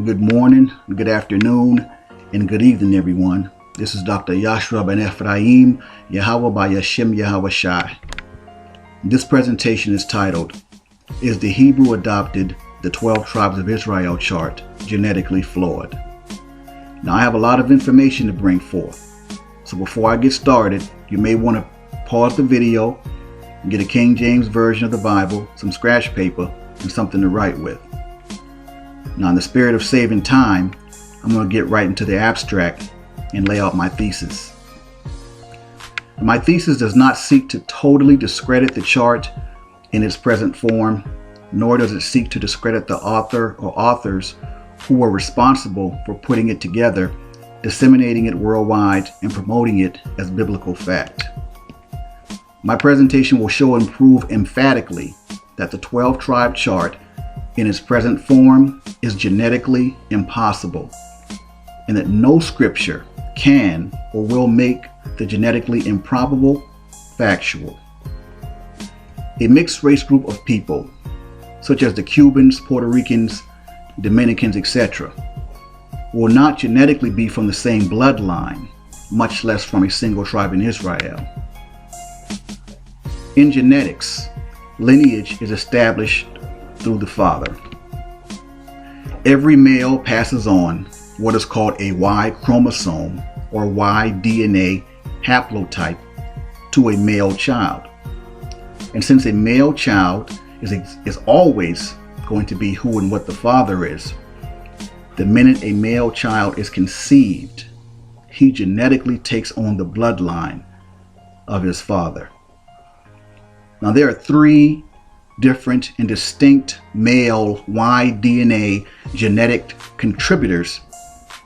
Good morning, good afternoon, and good evening, everyone. This is Dr. Yashua ben Ephraim, Yahweh by Yashem Yahweh Shai. This presentation is titled, Is the Hebrew Adopted the 12 Tribes of Israel Chart Genetically Flawed? Now, I have a lot of information to bring forth. So before I get started, you may want to pause the video and get a King James version of the Bible, some scratch paper, and something to write with. Now, in the spirit of saving time, I'm going to get right into the abstract and lay out my thesis. My thesis does not seek to totally discredit the chart in its present form, nor does it seek to discredit the author or authors who were responsible for putting it together, disseminating it worldwide, and promoting it as biblical fact. My presentation will show and prove emphatically that the 12-tribe chart in its present form is genetically impossible, and that no scripture can or will make the genetically improbable factual. A mixed race group of people, such as the Cubans, Puerto Ricans, Dominicans, etc., will not genetically be from the same bloodline, much less from a single tribe in Israel. In genetics, lineage is established through the father. Every male passes on what is called a Y chromosome or Y DNA haplotype to a male child. And since a male child is always going to be who and what the father is, the minute a male child is conceived, he genetically takes on the bloodline of his father. Now, there are three different and distinct male Y DNA genetic contributors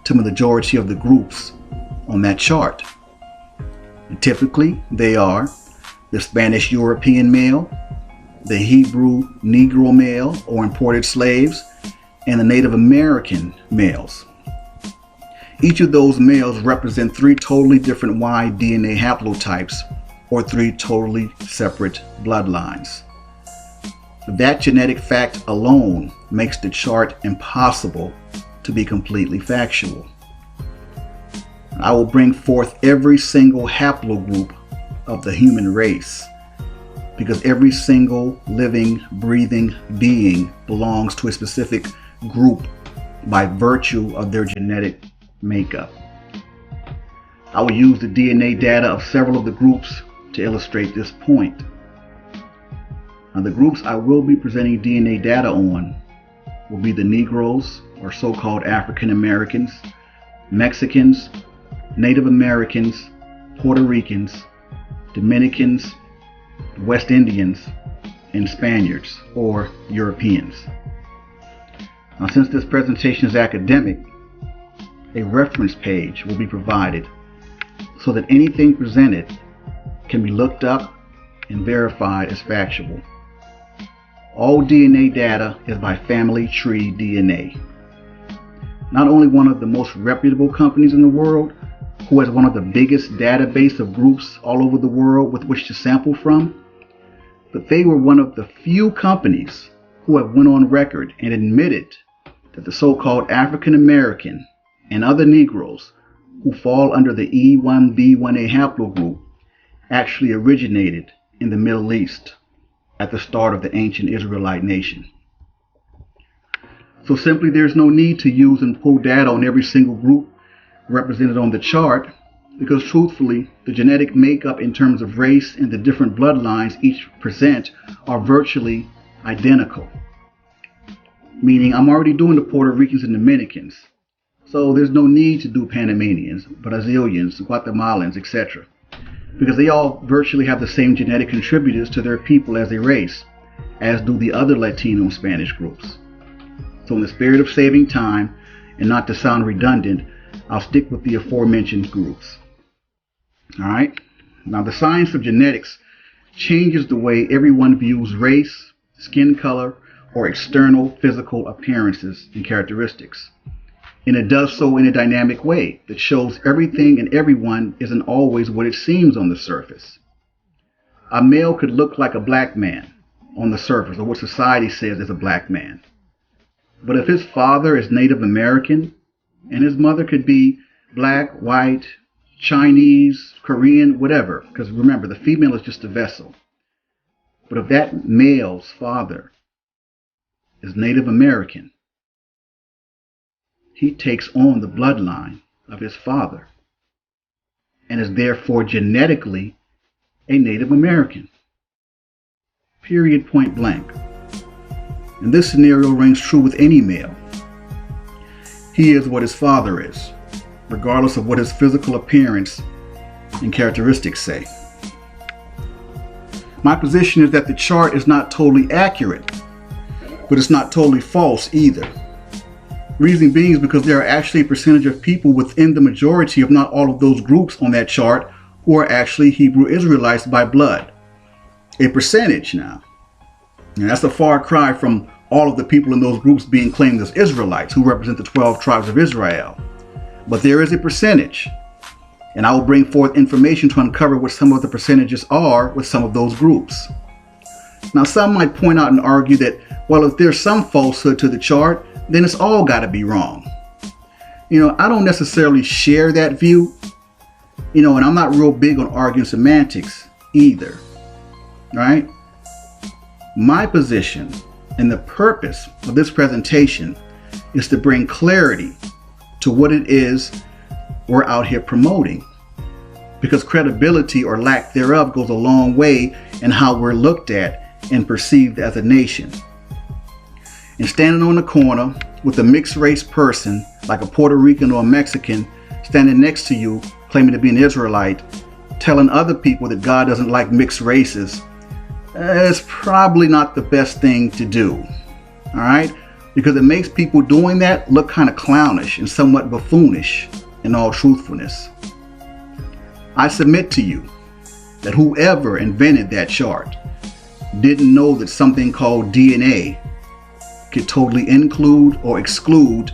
to the majority of the groups on that chart. And typically, they are the Spanish European male, the Hebrew Negro male or imported slaves, and the Native American males. Each of those males represent three totally different Y DNA haplotypes or three totally separate bloodlines. That genetic fact alone makes the chart impossible to be completely factual. I will bring forth every single haplogroup of the human race, because every single living, breathing being belongs to a specific group by virtue of their genetic makeup. I will use the DNA data of several of the groups to illustrate this point. Now, the groups I will be presenting DNA data on will be the Negroes, or so-called African Americans, Mexicans, Native Americans, Puerto Ricans, Dominicans, West Indians, and Spaniards, or Europeans. Now, since this presentation is academic, a reference page will be provided so that anything presented can be looked up and verified as factual. All DNA data is by Family Tree DNA, not only one of the most reputable companies in the world, who has one of the biggest database of groups all over the world with which to sample from, but they were one of the few companies who have went on record and admitted that the so-called African American and other Negroes who fall under the E1B1A haplogroup actually originated in the Middle East at the start of the ancient Israelite nation. So simply, there's no need to use and pull data on every single group represented on the chart, because truthfully, the genetic makeup in terms of race and the different bloodlines each present are virtually identical. Meaning, I'm already doing the Puerto Ricans and Dominicans, so there's no need to do Panamanians, Brazilians, Guatemalans, etc., because they all virtually have the same genetic contributors to their people as a race, as do the other Latino and Spanish groups. So in the spirit of saving time, and not to sound redundant, I'll stick with the aforementioned groups. Alright? Now, the science of genetics changes the way everyone views race, skin color, or external physical appearances and characteristics. And it does so in a dynamic way that shows everything and everyone isn't always what it seems on the surface. A male could look like a black man on the surface, or what society says is a black man. But if his father is Native American and his mother could be black, white, Chinese, Korean, whatever, because remember, the female is just a vessel. But if that male's father is Native American, he takes on the bloodline of his father and is therefore genetically a Native American. Period, point blank. And this scenario rings true with any male. He is what his father is, regardless of what his physical appearance and characteristics say. My position is that the chart is not totally accurate, but it's not totally false either. Reason being is because there are actually a percentage of people within the majority, if not all of those groups on that chart, who are actually Hebrew Israelites by blood. A percentage now. And that's a far cry from all of the people in those groups being claimed as Israelites, who represent the 12 tribes of Israel. But there is a percentage. And I will bring forth information to uncover what some of the percentages are with some of those groups. Now, some might point out and argue that, well, if there's some falsehood to the chart, then it's all got to be wrong. I don't necessarily share that view, and I'm not real big on arguing semantics either, right? My position and the purpose of this presentation is to bring clarity to what it is we're out here promoting, because credibility or lack thereof goes a long way in how we're looked at and perceived as a nation. And standing on the corner with a mixed race person like a Puerto Rican or a Mexican standing next to you claiming to be an Israelite, telling other people that God doesn't like mixed races, is probably not the best thing to do. All right? Because it makes people doing that look kind of clownish and somewhat buffoonish in all truthfulness. I submit to you that whoever invented that chart didn't know that something called DNA could totally include or exclude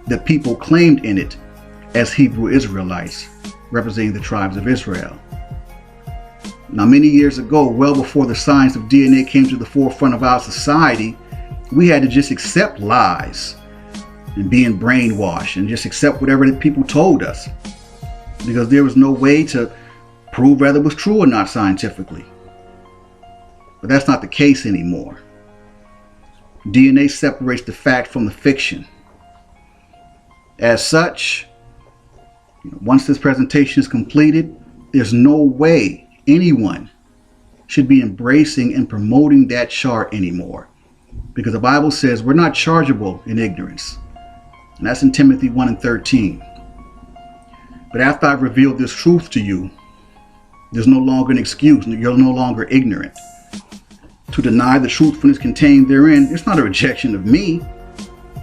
the people claimed in it as Hebrew Israelites, representing the tribes of Israel. Now, many years ago, well before the science of DNA came to the forefront of our society, we had to just accept lies and being brainwashed and just accept whatever the people told us, because there was no way to prove whether it was true or not scientifically. But that's not the case anymore. DNA separates the fact from the fiction. As such, once this presentation is completed, there's no way anyone should be embracing and promoting that chart anymore, because the Bible says we're not chargeable in ignorance. And that's in Timothy 1:13. But after I've revealed this truth to you, there's no longer an excuse. You're no longer ignorant. To deny the truthfulness contained therein, it's not a rejection of me,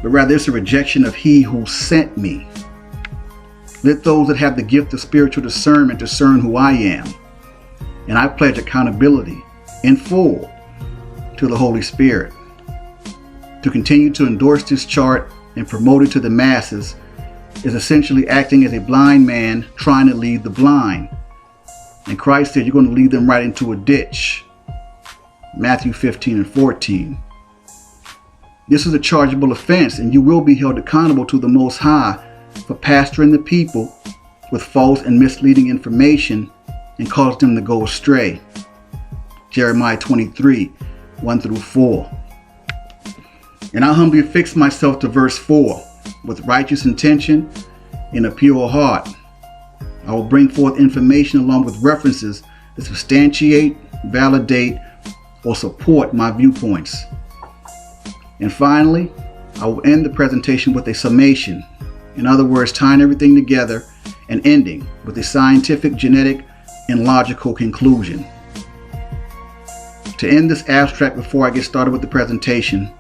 but rather it's a rejection of he who sent me. Let those that have the gift of spiritual discernment discern who I am. And I pledge accountability in full to the Holy Spirit. To continue to endorse this chart and promote it to the masses is essentially acting as a blind man trying to lead the blind. And Christ said you're going to lead them right into a ditch. Matthew 15:14. This is a chargeable offense, and you will be held accountable to the Most High for pastoring the people with false and misleading information and cause them to go astray. Jeremiah 23:1-4. And I humbly affix myself to verse 4. With righteous intention and a pure heart, I will bring forth information along with references that substantiate, validate, or support my viewpoints. And finally, I will end the presentation with a summation. In other words, tying everything together and ending with a scientific, genetic, and logical conclusion. To end this abstract before I get started with the presentation,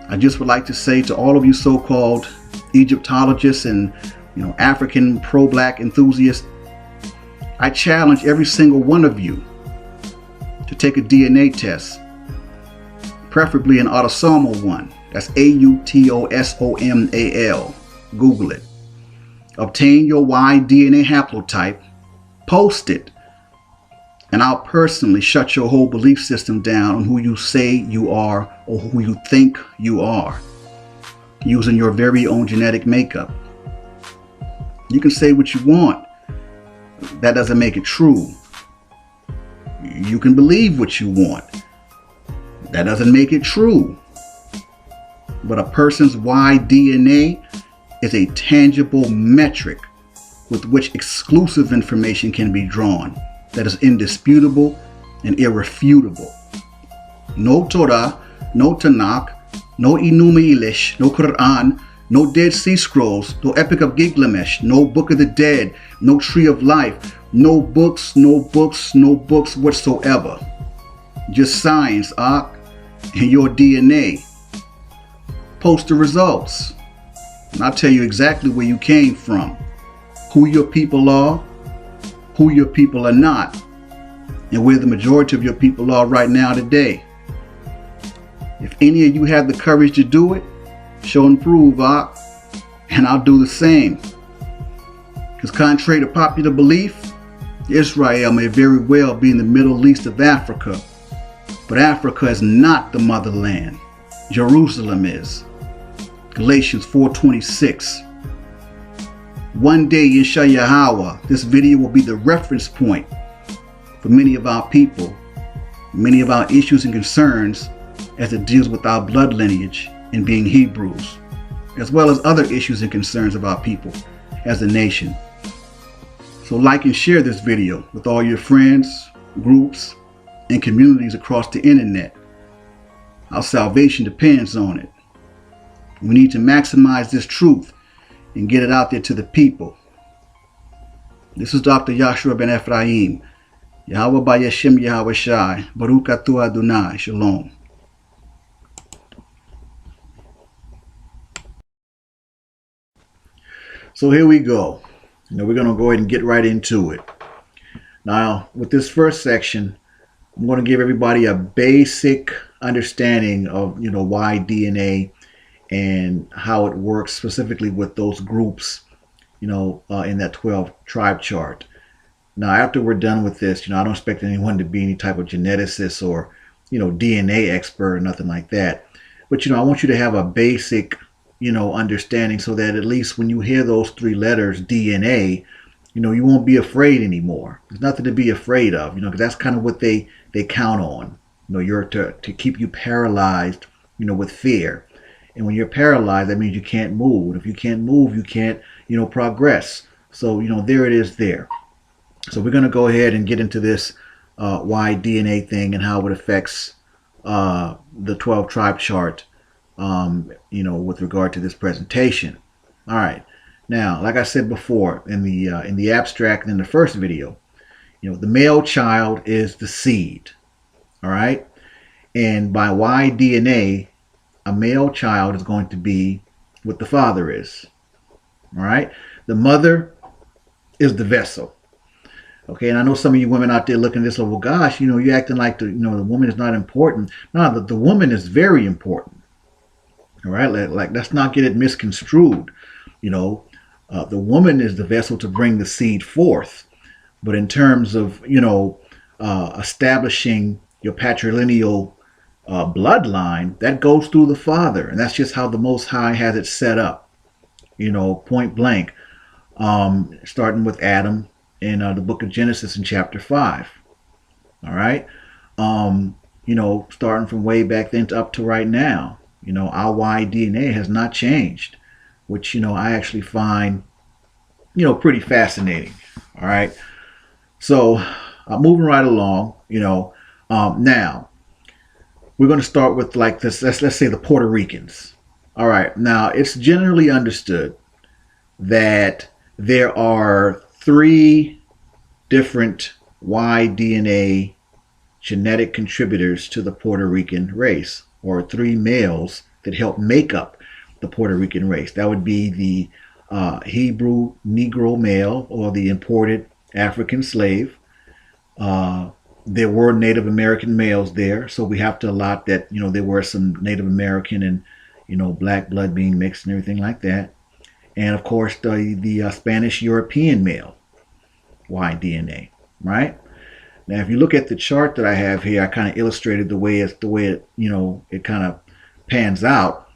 I just would like to say to all of you so-called Egyptologists and African pro-black enthusiasts, I challenge every single one of you to take a DNA test, preferably an autosomal one. That's AUTOSOMAL. Google it. Obtain your Y DNA haplotype, post it, and I'll personally shut your whole belief system down on who you say you are or who you think you are. using your very own genetic makeup. You can say what you want. That doesn't make it true. You can believe what you want. That doesn't make it true. But a person's Y DNA is a tangible metric with which exclusive information can be drawn that is indisputable and irrefutable. No Torah, no Tanakh, no Enuma Elish, no Quran, no Dead Sea Scrolls, no Epic of Gilgamesh, no Book of the Dead, no Tree of Life, no books whatsoever. Just science, and your DNA. Post the results. And I'll tell you exactly where you came from, who your people are, who your people are not, and where the majority of your people are right now today. If any of you have the courage to do it, show and prove, and I'll do the same. Because contrary to popular belief, Israel may very well be in the Middle East of Africa, but Africa is not the motherland. Jerusalem is. Galatians 4:26. One day, Insha Yahweh, this video will be the reference point for many of our people, many of our issues and concerns as it deals with our blood lineage and being Hebrews, as well as other issues and concerns of our people as a nation. So like and share this video with all your friends, groups, and communities across the internet. Our salvation depends on it. We need to maximize this truth and get it out there to the people. This is Dr. Yahshua Ben Ephraim. Yahweh Bayeshem Yahweh Shai. Baruch Atu Adonai. Shalom. So here we go. We're going to go ahead and get right into it. Now, with this first section, I'm going to give everybody a basic understanding of, Y DNA and how it works specifically with those groups, in that 12 tribe chart. Now, after we're done with this, I don't expect anyone to be any type of geneticist or, DNA expert or nothing like that. But, I want you to have a basic, understanding so that at least when you hear those three letters, DNA, you won't be afraid anymore. There's nothing to be afraid of, because that's kind of what they count on. You're to keep you paralyzed, with fear. And when you're paralyzed, that means you can't move. And if you can't move, you can't, progress. So, there it is there. So we're going to go ahead and get into this Y DNA thing and how it affects the 12 tribe chart, with regard to this presentation. All right. Now, like I said before in the abstract and in the first video, the male child is the seed. All right. And by Y DNA, a male child is going to be what the father is. All right. The mother is the vessel. Okay. And I know some of you women out there looking at this, well, gosh, you're acting like the woman is not important. No, the woman is very important. All right. Like, let's not get it misconstrued. The woman is the vessel to bring the seed forth. But in terms of, establishing your patrilineal bloodline, that goes through the father. And that's just how the Most High has it set up, point blank, starting with Adam in the book of Genesis in chapter 5. All right. Starting from way back then to up to right now, our Y DNA has not changed, which, I actually find, pretty fascinating. All right. So moving right along, now we're going to start with like this. Let's say the Puerto Ricans. All right. Now it's generally understood that there are 3 different Y DNA genetic contributors to the Puerto Rican race, or 3 males that help make up the Puerto Rican race. That would be the Hebrew Negro male, or the imported African slave. There were Native American males there, so we have to allot that, there were some Native American and, black blood being mixed and everything like that. And of course, the Spanish European male Y DNA, right? Now, if you look at the chart that I have here, I kind of illustrated the way it, it kind of pans out.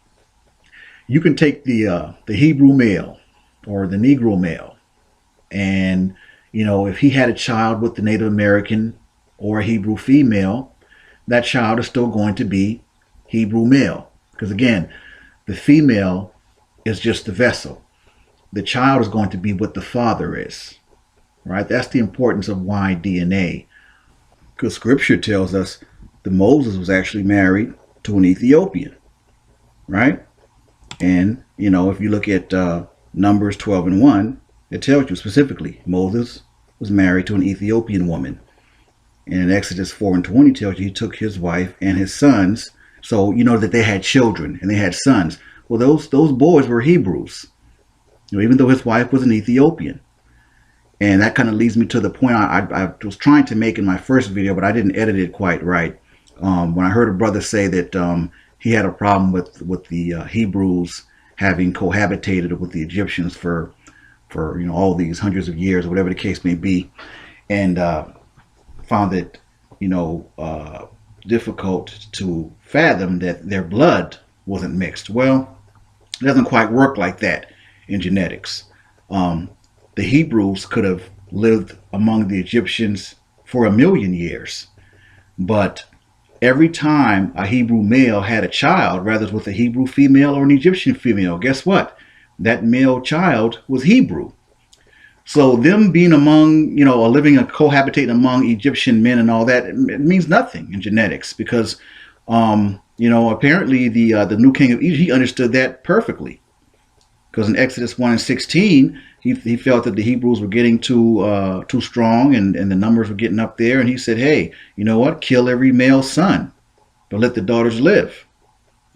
You can take the Hebrew male or the Negro male, and if he had a child with the Native American or a Hebrew female, that child is still going to be Hebrew male. Because again, the female is just the vessel. The child is going to be what the father is. Right? That's the importance of Y DNA. Because scripture tells us that Moses was actually married to an Ethiopian. Right? And, if you look at Numbers 12:1, it tells you specifically Moses was married to an Ethiopian woman. And in Exodus 4:20 tells you he took his wife and his sons. So you know that they had children and they had sons. Well, those boys were Hebrews, even though his wife was an Ethiopian. And that kind of leads me to the point I was trying to make in my first video, but I didn't edit it quite right. When I heard a brother say that he had a problem with the Hebrews having cohabitated with the Egyptians for all these hundreds of years, or whatever the case may be, and found it difficult to fathom that their blood wasn't mixed. Well, it doesn't quite work like that in genetics. The Hebrews could have lived among the Egyptians for 1,000,000 years, but every time a Hebrew male had a child, whether it's with a Hebrew female or an Egyptian female, guess what? That male child was Hebrew. So them being among, or living and cohabitating among Egyptian men and all that, it means nothing in genetics, because, apparently the new king of Egypt, he understood that perfectly. Because in Exodus 1:16, he felt that the Hebrews were getting too strong and the numbers were getting up there. And he said, hey, you know what? Kill every male son, but let the daughters live.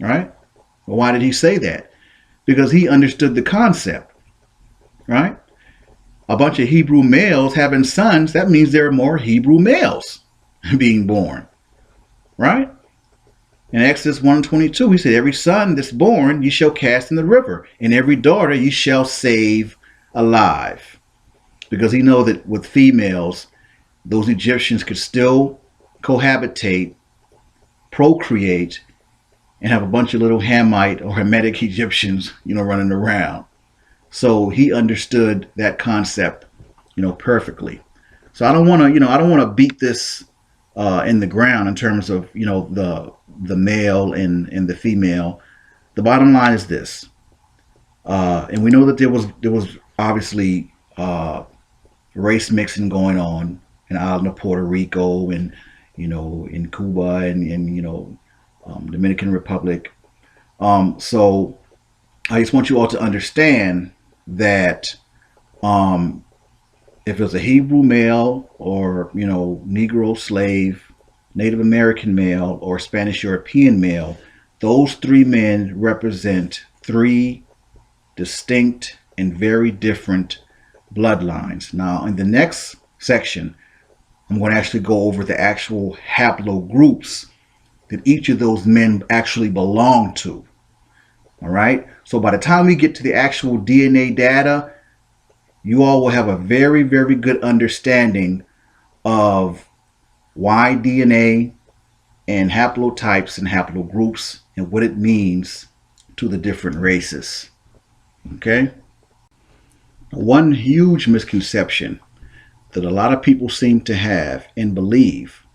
All right? Well, why did he say that? Because he understood the concept. Right? A bunch of Hebrew males having sons, that means there are more Hebrew males being born. Right? In Exodus 1:22, he said, every son that's born you shall cast in the river, and every daughter you shall save alive. Because he know that with females, those Egyptians could still cohabitate, procreate, and have a bunch of little Hamite or Hamitic Egyptians, running around. So he understood that concept, perfectly. So I don't want to beat this in the ground in terms of, the male and the female. The bottom line is this, and we know that there was obviously race mixing going on in the island of Puerto Rico and in Cuba and Dominican Republic. So I just want you all to understand that if it's a Hebrew male or Negro slave, Native American male, or Spanish European male, those three men represent three distinct and very different bloodlines. Now, in the next section, I'm going to actually go over the actual haplogroups that each of those men actually belong to. All right? So by the time we get to the actual DNA data, you all will have a very, very good understanding of Y DNA and haplotypes and haplogroups and what it means to the different races. Okay? One huge misconception that a lot of people seem to have and believe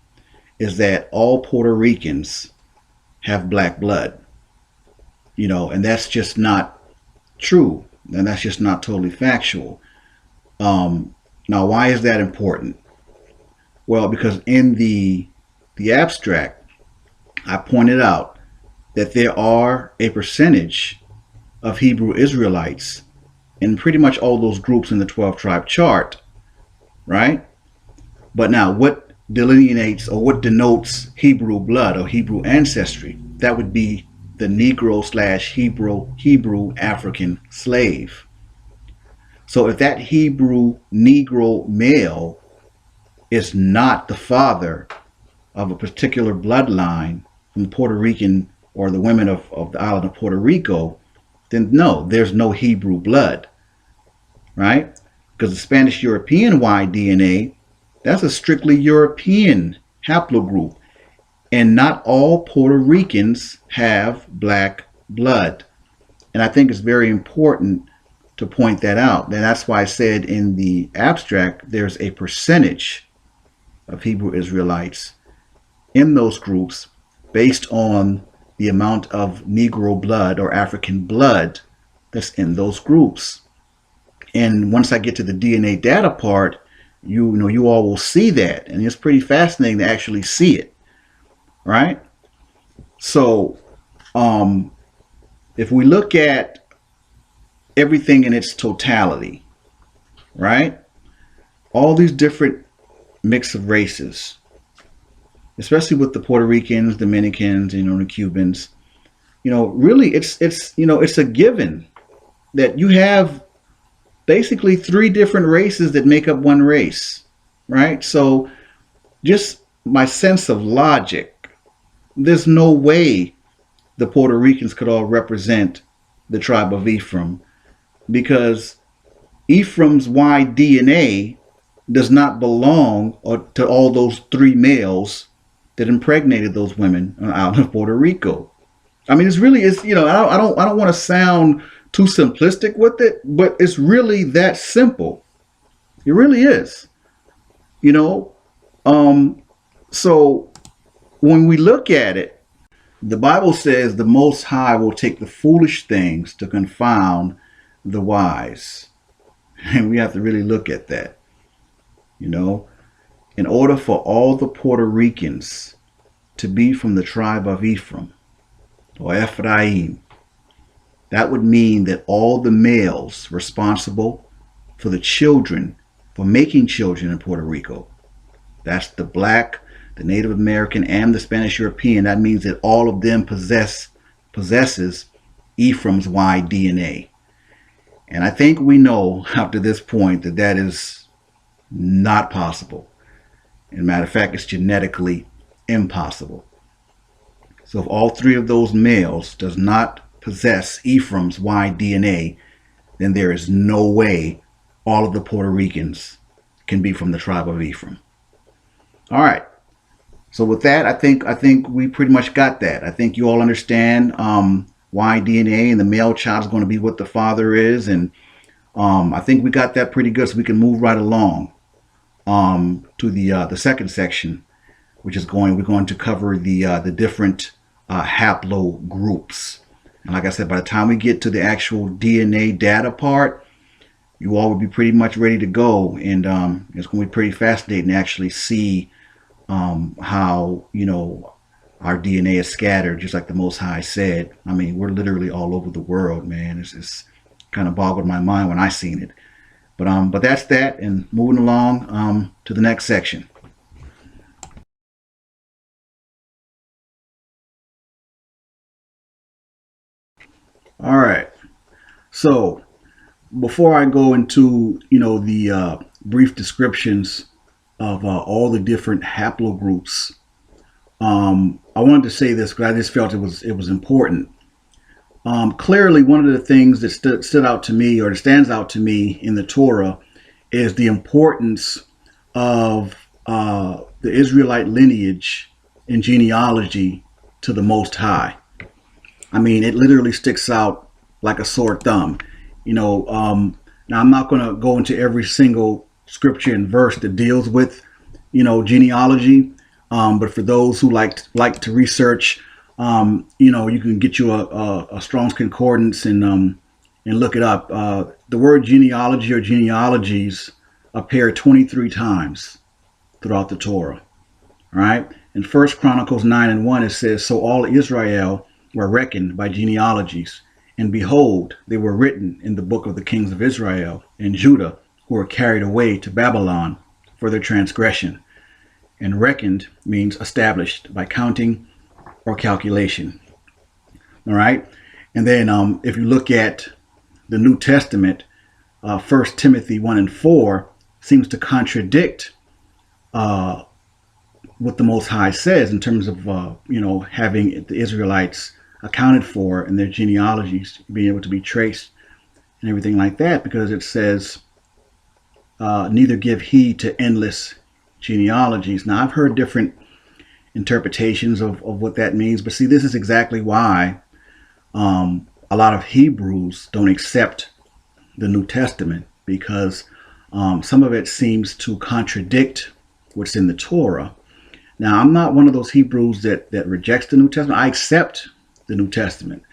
is that all Puerto Ricans have black blood. And that's just not true. And that's just not totally factual. Now, why is that important? Well, because in the abstract, I pointed out that there are a percentage of Hebrew Israelites in pretty much all those groups in the 12-tribe chart, right? But now, what delineates or what denotes Hebrew blood or Hebrew ancestry? That would be the Negro/Hebrew African slave. So if that Hebrew Negro male is not the father of a particular bloodline from Puerto Rican or the women of the island of Puerto Rico, then no, there's no Hebrew blood, right? Because the Spanish European Y DNA, that's a strictly European haplogroup. And not all Puerto Ricans have black blood. And I think it's very important to point that out. And that's why I said in the abstract, there's a percentage of Hebrew Israelites in those groups based on the amount of Negro blood or African blood that's in those groups. And once I get to the DNA data part, you all will see that, and it's pretty fascinating to actually see it, right? So, if we look at everything in its totality, right? All these different mix of races, especially with the Puerto Ricans, Dominicans, the Cubans, really it's a given that you have basically three different races that make up one race, right? So just my sense of logic, there's no way the Puerto Ricans could all represent the tribe of Ephraim, because Ephraim's Y DNA does not belong to all those three males that impregnated those women out of Puerto Rico. I mean, it's really is. I don't want to sound too simplistic with it, but it's really that simple. It really is. You know, so when we look at it, the Bible says the Most High will take the foolish things to confound the wise. And we have to really look at that. In order for all the Puerto Ricans to be from the tribe of Ephraim or Ephraim, that would mean that all the males responsible for the children, for making children in Puerto Rico, that's the black, the Native American, and the Spanish European, that means that all of them possesses Ephraim's Y DNA. And I think we know up to this point that that is not possible. As a matter of fact, it's genetically impossible. So if all three of those males does not possess Ephraim's Y DNA, then there is no way all of the Puerto Ricans can be from the tribe of Ephraim. All right. So with that, I think we pretty much got that. I think you all understand Y DNA, and the male child is going to be what the father is, and I think we got that pretty good. So we can move right along to the second section, which is we're going to cover the different haplogroups. And like I said, by the time we get to the actual DNA data part, you all will be pretty much ready to go, and it's going to be pretty fascinating to actually see how our DNA is scattered, just like the Most High said. I mean, we're literally all over the world, man. It's kind of boggled my mind when I seen it. But that's that, and moving along to the next section. All right. So before I go into the brief descriptions of all the different haplogroups, I wanted to say this because I just felt it was important. Clearly, one of the things that stood out to me, or stands out to me in the Torah, is the importance of the Israelite lineage and genealogy to the Most High. I mean, it literally sticks out like a sore thumb. Now I'm not going to go into every single scripture and verse that deals with, genealogy. But for those who like to research, you can get you a Strong's Concordance and look it up. The word genealogy or genealogies appear 23 times throughout the Torah. All right. In 1 Chronicles 9:1, it says, "So all Israel were reckoned by genealogies, and behold, they were written in the book of the kings of Israel and Judah, who were carried away to Babylon for their transgression." And reckoned means established by counting or calculation. All right. And then if you look at the New Testament, 1 Timothy 1:4 seems to contradict what the Most High says in terms of, having the Israelites accounted for and their genealogies being able to be traced and everything like that, because it says, neither give heed to endless genealogies. Now, I've heard different interpretations of what that means, but see, this is exactly why a lot of Hebrews don't accept the New Testament because some of it seems to contradict what's in the Torah. Now, I'm not one of those Hebrews that rejects the New Testament. I accept the New Testament.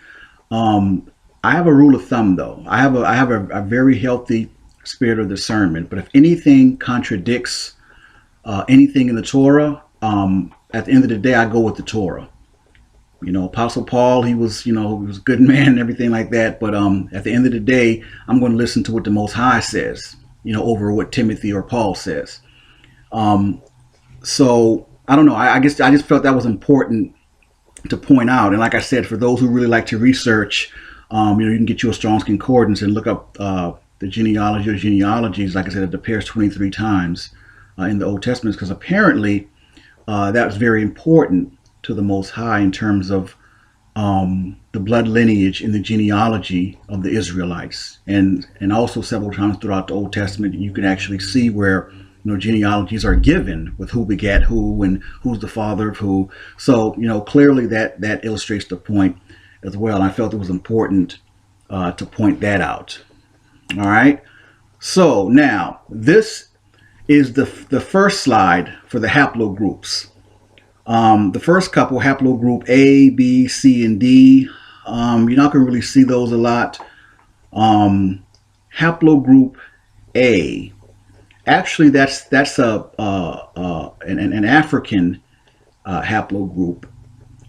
I have a rule of thumb, though. I have a very healthy spirit of discernment. But if anything contradicts anything in the Torah, at the end of the day, I go with the Torah. You know, Apostle Paul, he was a good man and everything like that. But at the end of the day, I'm going to listen to what the Most High says, over what Timothy or Paul says. So I don't know. I guess I just felt that was important to point out. And like I said, for those who really like to research, you can get you a Strong's Concordance and look up the genealogy or genealogies. Like I said, it appears 23 times in the Old Testament, because apparently that was very important to the Most High in terms of the blood lineage in the genealogy of the Israelites, and also several times throughout the Old Testament you can actually see where genealogies are given with who begat who and who's the father of who. So clearly that illustrates the point as well. I felt it was important to point that out. All right. So now this is the first slide for the haplogroups. The first couple, haplogroup A, B, C, and D, you're not going to really see those a lot. Haplogroup A, actually that's an African haplogroup,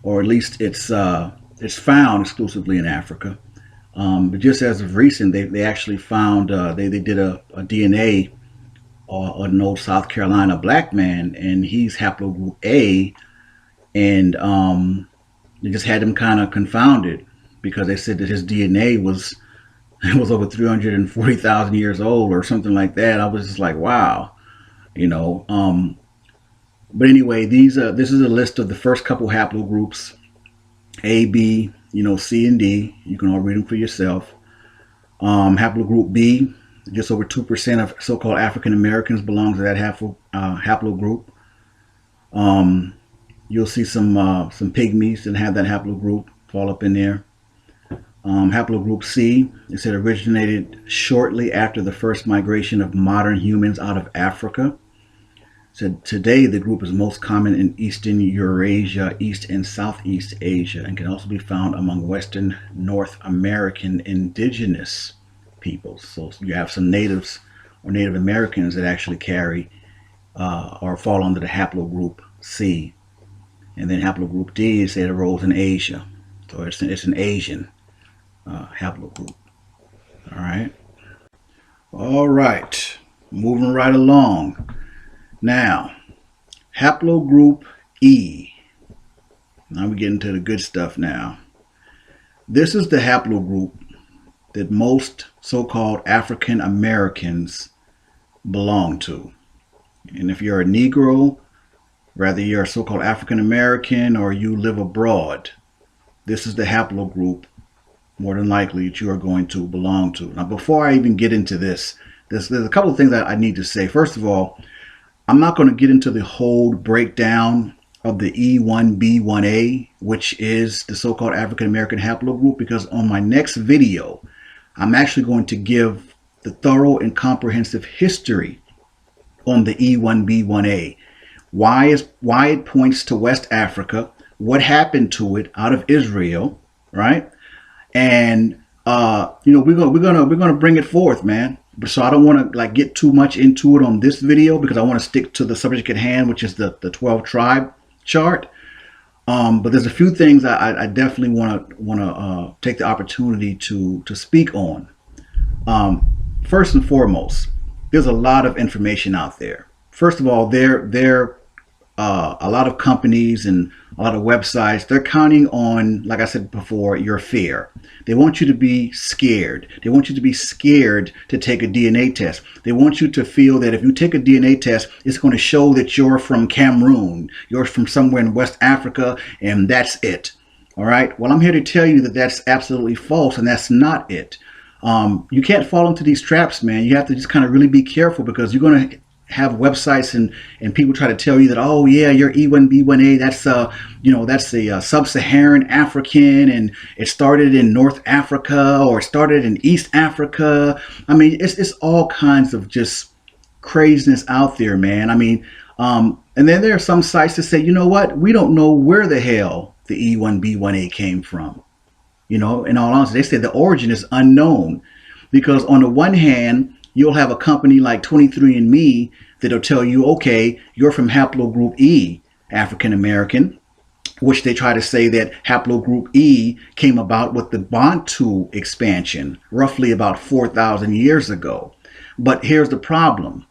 or at least it's found exclusively in Africa. But just as of recent, they actually found they did a DNA on an old South Carolina black man, and he's haplogroup A. And they just had him kind of confounded because they said that his DNA was over 340,000 years old or something like that. I was just like, wow, But anyway, this is a list of the first couple haplogroups: A, B, C, and D. You can all read them for yourself. Haplogroup B, just over 2% of so-called African Americans belong to that haplogroup. You'll see some pygmies that have that haplogroup fall up in there. Haplogroup C, it said originated shortly after the first migration of modern humans out of Africa. It said today the group is most common in Eastern Eurasia, East and Southeast Asia, and can also be found among Western North American indigenous peoples. So you have some natives or Native Americans that actually carry or fall under the haplogroup C. And then haplogroup D is said arose in Asia. So it's an Asian haplogroup. All right. Moving right along. Now, haplogroup E. Now we get into the good stuff now. This is the haplogroup that most so-called African Americans belong to. And if you're a Negro, whether you're a so-called African American or you live abroad, this is the haplogroup more than likely that you are going to belong to. Now, before I even get into this, there's a couple of things that I need to say. First of all, I'm not going to get into the whole breakdown of the E1B1A, which is the so-called African American haplogroup, because on my next video, I'm actually going to give the thorough and comprehensive history on the E1B1A. Why it points to West Africa, what happened to it out of Israel, right? And we're gonna bring it forth, man. So I don't want to get too much into it on this video because I want to stick to the subject at hand, which is the 12 tribe chart. But there's a few things I definitely want to take the opportunity to speak on. First and foremost, there's a lot of information out there. First of all, a lot of companies and a lot of websites, they're counting on, like I said before, your fear. They want you to be scared. They want you to be scared to take a DNA test. They want you to feel that if you take a DNA test, it's going to show that you're from Cameroon, you're from somewhere in West Africa, and that's it. All right. Well, I'm here to tell you that that's absolutely false, and that's not it. You can't fall into these traps, man. You have to just kind of really be careful, because you're going to have websites and people try to tell you that, oh yeah, you're E1B1A, that's that's the sub-Saharan African, and it started in North Africa or it started in East Africa. I mean, it's all kinds of just craziness out there, man. I mean, and then there are some sites that say, you know what, we don't know where the hell the E1B1A came from. In all honesty, they say the origin is unknown, because on the one hand, you'll have a company like 23andMe that'll tell you, okay, you're from haplogroup E, African American, which they try to say that haplogroup E came about with the Bantu expansion, roughly about 4,000 years ago. But here's the problem.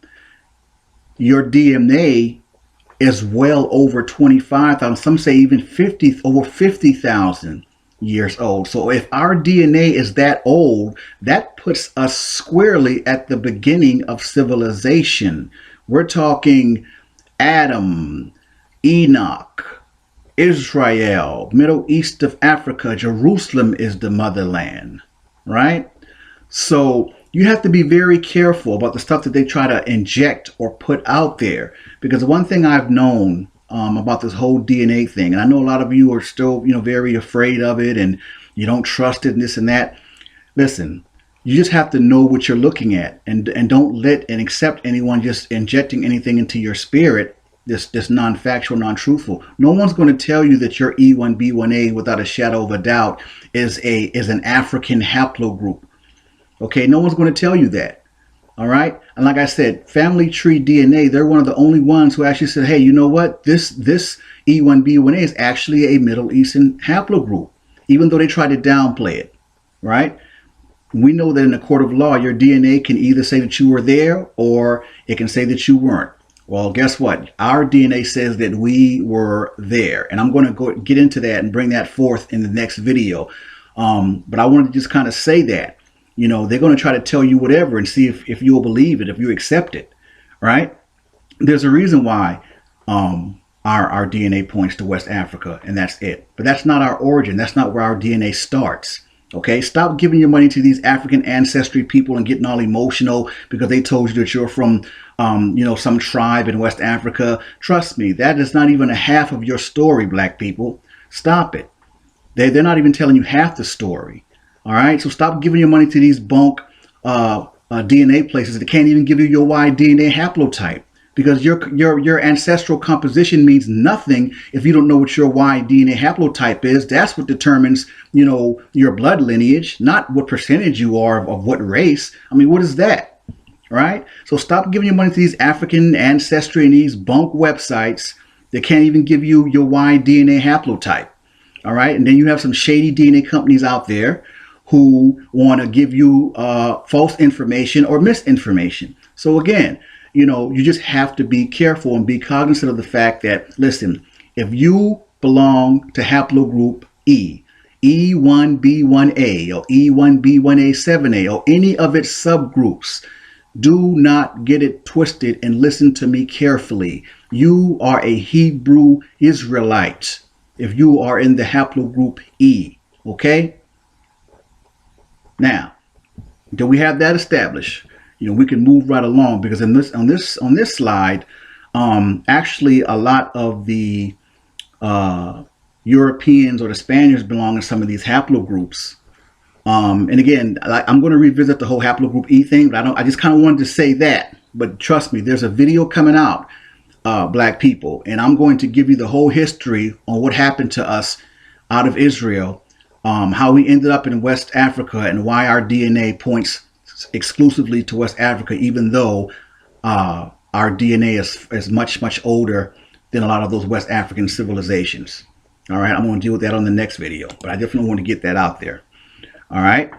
Your DNA is well over 25,000, some say even over 50,000 years old. So if our DNA is that old, that puts us squarely at the beginning of civilization. We're talking Adam, Enoch, Israel, Middle East of Africa. Jerusalem is the motherland, right? So you have to be very careful about the stuff that they try to inject or put out there, because one thing I've known about this whole DNA thing, and I know a lot of you are still, very afraid of it, and you don't trust it and this and that. Listen, you just have to know what you're looking at, and don't let and accept anyone just injecting anything into your spirit, this non-factual, non-truthful. No one's going to tell you that your E1B1A without a shadow of a doubt is an African haplogroup. Okay, no one's going to tell you that. All right. And like I said, Family Tree DNA, they're one of the only ones who actually said, hey, you know what? This E1B1A is actually a Middle Eastern haplogroup, even though they tried to downplay it. Right. We know that in the court of law, your DNA can either say that you were there or it can say that you weren't. Well, guess what? Our DNA says that we were there. And I'm going to get into that and bring that forth in the next video. But I wanted to just kind of say that. They're going to try to tell you whatever and see if you'll believe it, if you accept it, right? There's a reason why our DNA points to West Africa, and that's it. But that's not our origin. That's not where our DNA starts, okay? Stop giving your money to these African ancestry people and getting all emotional because they told you that you're from, some tribe in West Africa. Trust me, that is not even a half of your story, black people. Stop it. They're not even telling you half the story. All right, so stop giving your money to these bunk DNA places that can't even give you your Y DNA haplotype, because your ancestral composition means nothing if you don't know what your Y DNA haplotype is. That's what determines, your blood lineage, not what percentage you are of what race. I mean, what is that? Right? So stop giving your money to these African ancestry and these bunk websites that can't even give you your Y DNA haplotype. All right, and then you have some shady DNA companies out there who want to give you false information or misinformation. So again, you just have to be careful and be cognizant of the fact that, listen, if you belong to haplogroup E, E1B1A or E1B1A7A or any of its subgroups, do not get it twisted and listen to me carefully. You are a Hebrew Israelite if you are in the haplogroup E, okay? Now, do we have that established? We can move right along, because on this slide, actually a lot of the Europeans or the Spaniards belong in some of these haplogroups. And again, I'm going to revisit the whole haplogroup E thing, but I just kind of wanted to say that. But trust me, there's a video coming out, black people, and I'm going to give you the whole history on what happened to us out of Israel. How we ended up in West Africa and why our DNA points exclusively to West Africa, even though our DNA is much, much older than a lot of those West African civilizations. All right, I'm going to deal with that on the next video, but I definitely want to get that out there. All right,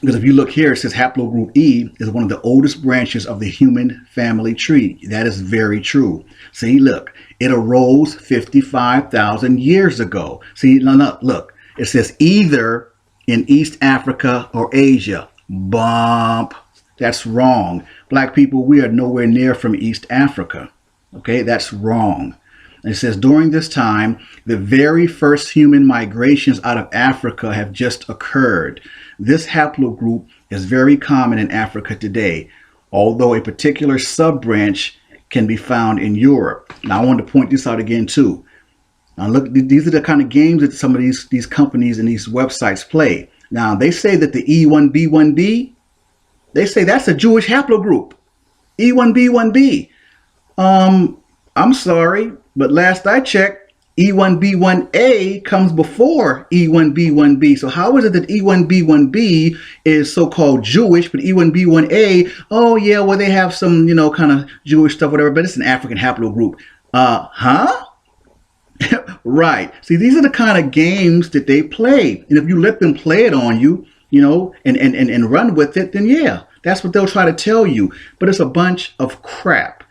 because if you look here, it says haplogroup E is one of the oldest branches of the human family tree. That is very true. See, look, it arose 55,000 years ago. See, look. It says either in East Africa or Asia. Bump. That's wrong. Black people, we are nowhere near from East Africa. Okay, that's wrong. And it says during this time, the very first human migrations out of Africa have just occurred. This haplogroup is very common in Africa today, although a particular sub-branch can be found in Europe. Now I want to point this out again too. Now look, these are the kind of games that some of these companies and these websites play. Now they say that the E1B1B, they say that's a Jewish haplogroup. E1B1B. I'm sorry, but last I checked, E1B1A comes before E1B1B. So how is it that E1B1B is so-called Jewish, but E1B1A, oh yeah, well they have some, kind of Jewish stuff, whatever, but it's an African haplogroup. Huh? Right. See, these are the kind of games that they play. And if you let them play it on you, and run with it, then yeah, that's what they'll try to tell you. But it's a bunch of crap.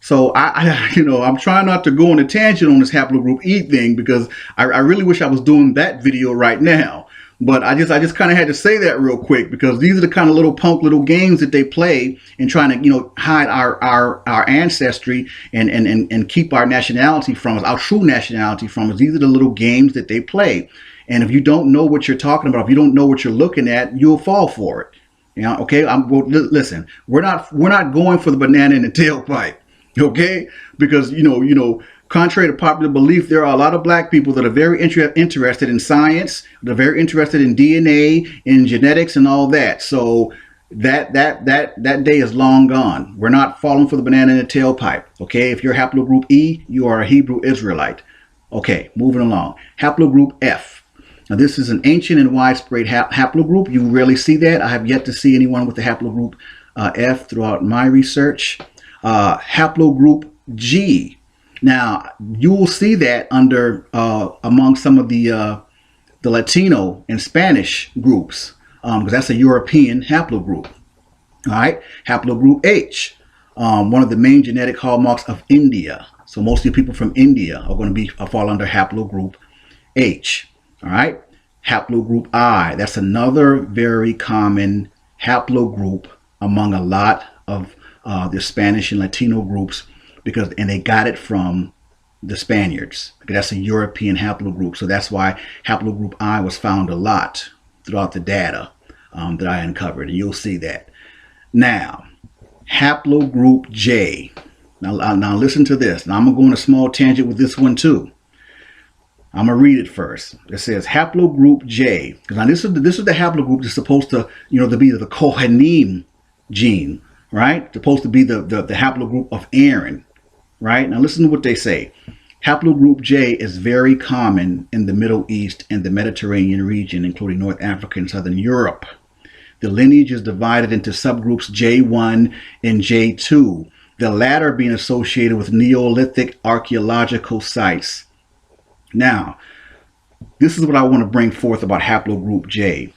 So I'm trying not to go on a tangent on this haplogroup E thing because I really wish I was doing that video right now. But I just kind of had to say that real quick because these are the kind of little games that they play and trying to hide our ancestry and keep our nationality from us, our true nationality from us. These are the little games that they play. And if you don't know what you're talking about, if you don't know what you're looking at, you'll fall for it. Okay. Well, listen, we're not going for the banana in the tailpipe. Okay, because contrary to popular belief, there are a lot of black people that are very interested in science. They're very interested in DNA, in genetics, and all that. So that day is long gone. We're not falling for the banana in the tailpipe. Okay, if you're haplogroup E, you are a Hebrew Israelite. Okay, moving along. Haplogroup F. Now this is an ancient and widespread haplogroup. You rarely see that. I have yet to see anyone with the haplogroup F throughout my research. Haplogroup G. Now you will see that under among some of the Latino and Spanish groups because that's a European haplogroup. All right, haplogroup H, one of the main genetic hallmarks of India. So most of the people from India are going to fall under haplogroup H. All right, haplogroup I. That's another very common haplogroup among a lot of the Spanish and Latino groups and they got it from the Spaniards. That's a European haplogroup. So that's why haplogroup I was found a lot throughout the data that I uncovered. And you'll see that. Now, haplogroup J. Now listen to this. Now I'm going to go on a small tangent with this one too. I'm going to read it first. It says haplogroup J. Because now this is the haplogroup that's supposed to, to be the Kohanim gene. Right? Supposed to be the haplogroup of Aaron. Right? Now listen to what they say. Haplogroup J is very common in the Middle East and the Mediterranean region, including North Africa and Southern Europe. The lineage is divided into subgroups J1 and J2, the latter being associated with Neolithic archaeological sites. Now, this is what I want to bring forth about haplogroup J.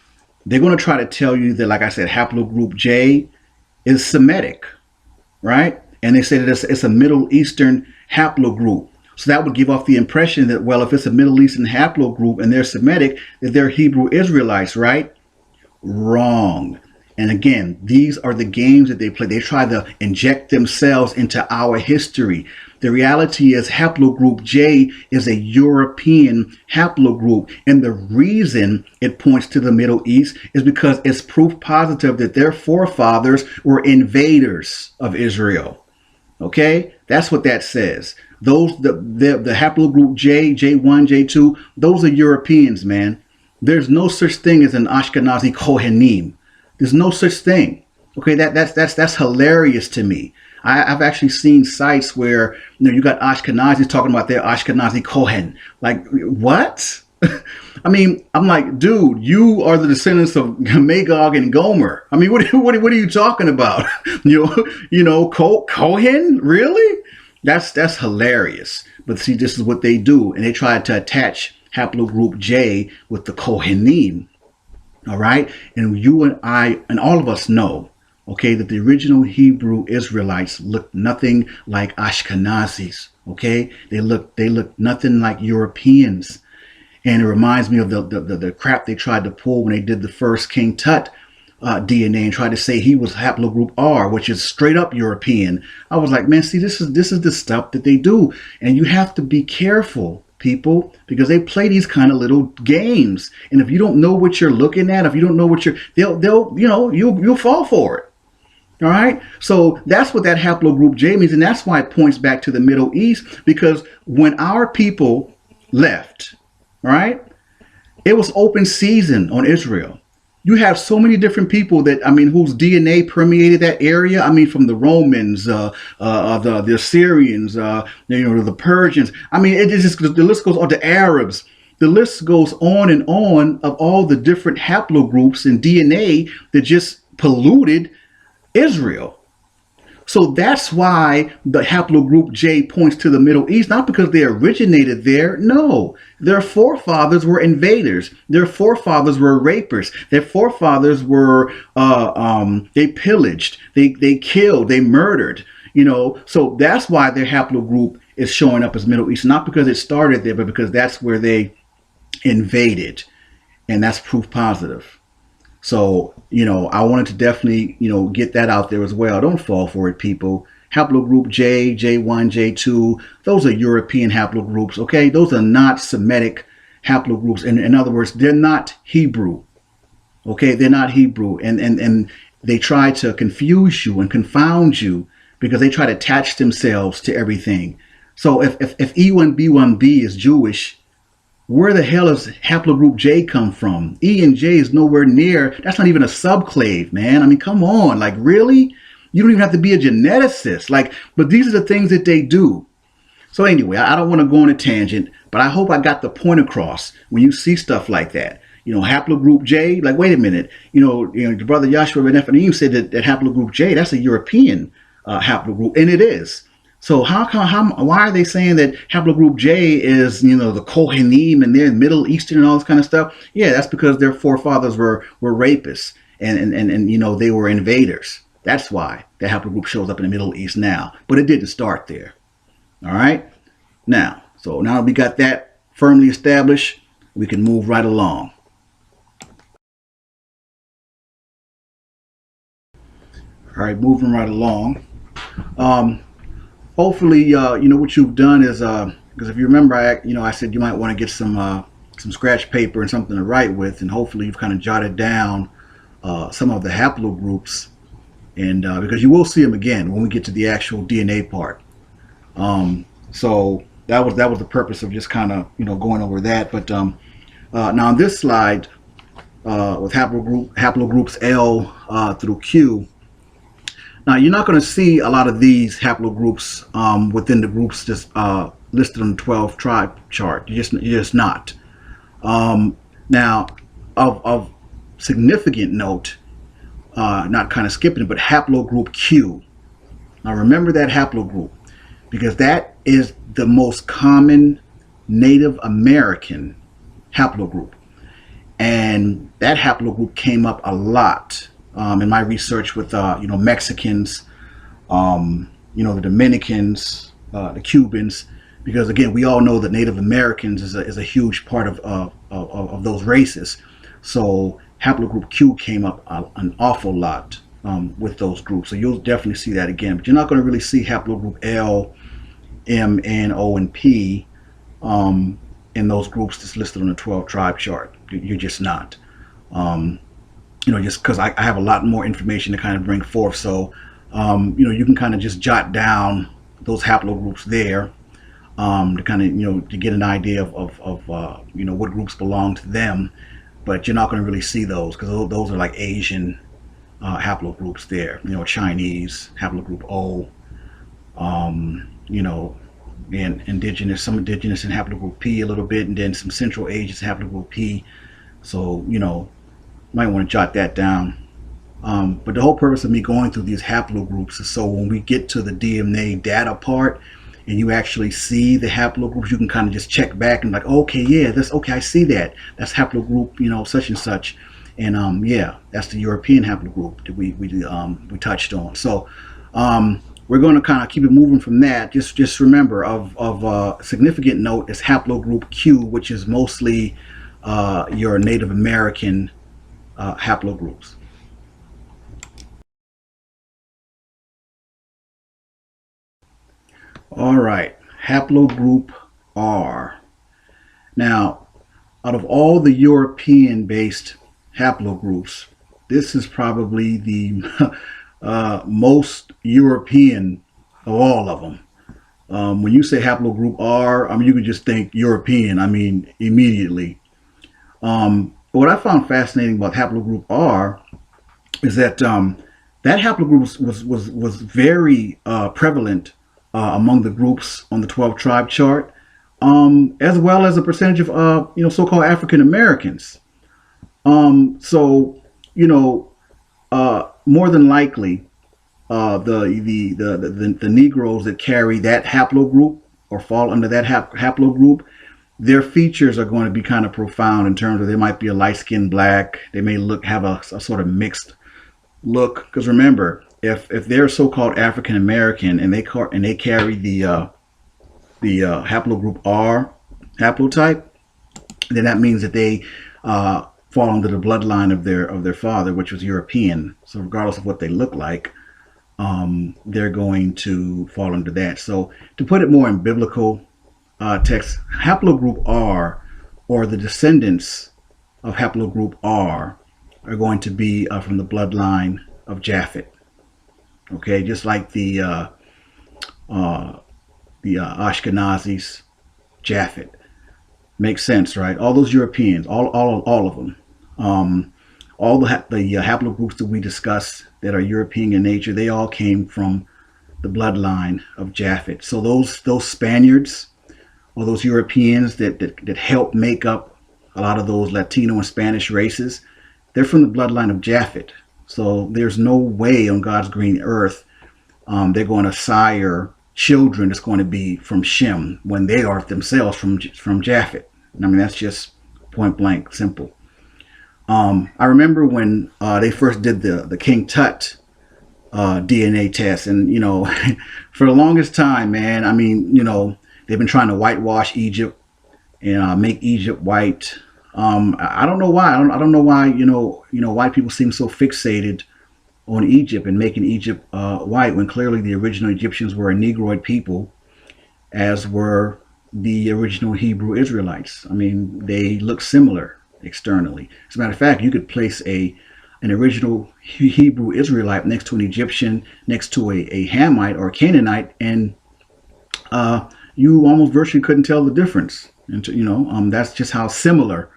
They're going to try to tell you that, like I said, haplogroup J is Semitic, right? And they say that it's a Middle Eastern haplogroup. So that would give off the impression that, well, if it's a Middle Eastern haplogroup and they're Semitic, that they're Hebrew Israelites, right? Wrong. And again, these are the games that they play. They try to inject themselves into our history. The reality is haplogroup J is a European haplogroup. And the reason it points to the Middle East is because it's proof positive that their forefathers were invaders of Israel. Okay? That's what that says. Those, the haplogroup J, J1, J2, those are Europeans, man. There's no such thing as an Ashkenazi Kohanim. There's no such thing. Okay, that's hilarious to me. I've actually seen sites where you got Ashkenazis talking about their Ashkenazi Kohen. Like, what? I mean, I'm like, dude, you are the descendants of Magog and Gomer. I mean, what are you talking about? Kohen? Really? That's hilarious. But see, this is what they do, and they try to attach haplogroup J with the Kohanim. All right, and you and I and all of us know, okay, that the original Hebrew Israelites looked nothing like Ashkenazis. Okay, they look nothing like Europeans, and it reminds me of the crap they tried to pull when they did the first King Tut DNA and tried to say he was haplogroup R, which is straight up European. I was like, man, see, this is the stuff that they do, and you have to be careful, people, because they play these kind of little games. And if you don't know what you're looking at, if you don't know what you'll fall for it. All right. So that's what that haplogroup J means. And that's why it points back to the Middle East, because when our people left, all right, it was open season on Israel. You have so many different people that, I mean, whose DNA permeated that area. I mean, from the Romans, the Assyrians, the Persians. I mean, it is just, the list goes on, to Arabs. The list goes on and on of all the different haplogroups and DNA that just polluted Israel. So that's why the haplogroup J points to the Middle East, not because they originated there. No, their forefathers were invaders. Their forefathers were rapers. Their forefathers were they pillaged, they killed, they murdered. So that's why their haplogroup is showing up as Middle East, not because it started there, but because that's where they invaded, and that's proof positive. So, I wanted to definitely, get that out there as well. Don't fall for it, people. Haplogroup J, J1, J2, those are European haplogroups, okay? Those are not Semitic haplogroups. In other words, they're not Hebrew, okay? They're not Hebrew. And they try to confuse you and confound you because they try to attach themselves to everything. So if E1B1B is Jewish, where the hell does haplogroup J come from? E and J is nowhere near. That's not even a subclave, man. I mean, come on. Like, really? You don't even have to be a geneticist. Like, but these are the things that they do. So anyway, I don't want to go on a tangent, but I hope I got the point across when you see stuff like that. Haplogroup J, like, wait a minute. The brother Joshua Ben Ephraim said that haplogroup J, that's a European haplogroup, and it is. So why are they saying that haplogroup J is, the Kohanim and they're Middle Eastern and all this kind of stuff? Yeah, that's because their forefathers were rapists and they were invaders. That's why the haplogroup shows up in the Middle East now. But it didn't start there. All right? Now that we got that firmly established, we can move right along. All right, moving right along. Hopefully, what you've done is, because if you remember, I said you might want to get some scratch paper and something to write with, and hopefully you've kind of jotted down some of the haplogroups, and because you will see them again when we get to the actual DNA part. So that was the purpose of just kind of going over that. But now on this slide, with haplogroups L through Q. Now, you're not going to see a lot of these haplogroups within the groups just listed on the 12 tribe chart. You're just not. Now, of significant note, not kind of skipping it, but haplogroup Q. Now, remember that haplogroup, because that is the most common Native American haplogroup. And that haplogroup came up a lot in my research with Mexicans, the Dominicans, the Cubans, because again, we all know that Native Americans is a huge part of those races. So haplogroup Q came up an awful lot with those groups. So you'll definitely see that again, but you're not going to really see haplogroup L, M, N, O, and P in those groups that's listed on the 12 tribe chart. You're just not. Just because I have a lot more information to kind of bring forth. So, you can kind of just jot down those haplogroups there to kind of, to get an idea of what groups belong to them. But you're not going to really see those because those are like Asian haplogroups there. Chinese, haplogroup O, and indigenous, some indigenous in haplogroup P a little bit, and then some Central Asians haplogroup P. So, might want to jot that down. But the whole purpose of me going through these haplogroups is so when we get to the DNA data part and you actually see the haplogroups, you can kind of just check back and like, okay, yeah, that's okay, I see that. That's haplogroup, such and such. And yeah, that's the European haplogroup that we touched on. So we're going to kind of keep it moving from that. Just remember of significant note is haplogroup Q, which is mostly your Native American haplogroups. All right, haplogroup R. Now, out of all the European-based haplogroups, this is probably the most European of all of them. When you say haplogroup R, I mean, you can just think European, I mean, immediately. But what I found fascinating about haplogroup R is that that haplogroup was very prevalent among the groups on the 12 tribe chart, as well as a percentage of so-called African Americans. So you know, more than likely, the Negroes that carry that haplogroup or fall under that haplogroup, their features are going to be kind of profound in terms of they might be a light-skinned black. They may have a sort of mixed look. Because remember, if they're so-called African American and they carry the haplogroup R haplotype, then that means that they fall under the bloodline of their father, which was European. So regardless of what they look like, they're going to fall under that. So to put it more in biblical text, haplogroup R, or the descendants of haplogroup R, are going to be from the bloodline of Japhet. Okay, just like the Ashkenazis, Japhet. Makes sense, right? All those Europeans, all of them, all the haplogroups that we discussed that are European in nature, they all came from the bloodline of Japhet. So those Spaniards or those Europeans that helped make up a lot of those Latino and Spanish races, they're from the bloodline of Japhet. So there's no way on God's green earth they're going to sire children that's going to be from Shem when they are themselves from Japhet. I mean, that's just point blank simple. I remember when they first did the King Tut DNA test, and for the longest time, man, I mean, they've been trying to whitewash Egypt and make Egypt white. I don't know why. I don't know why white people seem so fixated on Egypt and making Egypt white, when clearly the original Egyptians were a Negroid people, as were the original Hebrew Israelites. I mean, they look similar externally. As a matter of fact, you could place an original Hebrew Israelite next to an Egyptian, next to a Hamite or a Canaanite, and you almost virtually couldn't tell the difference. And that's just how similar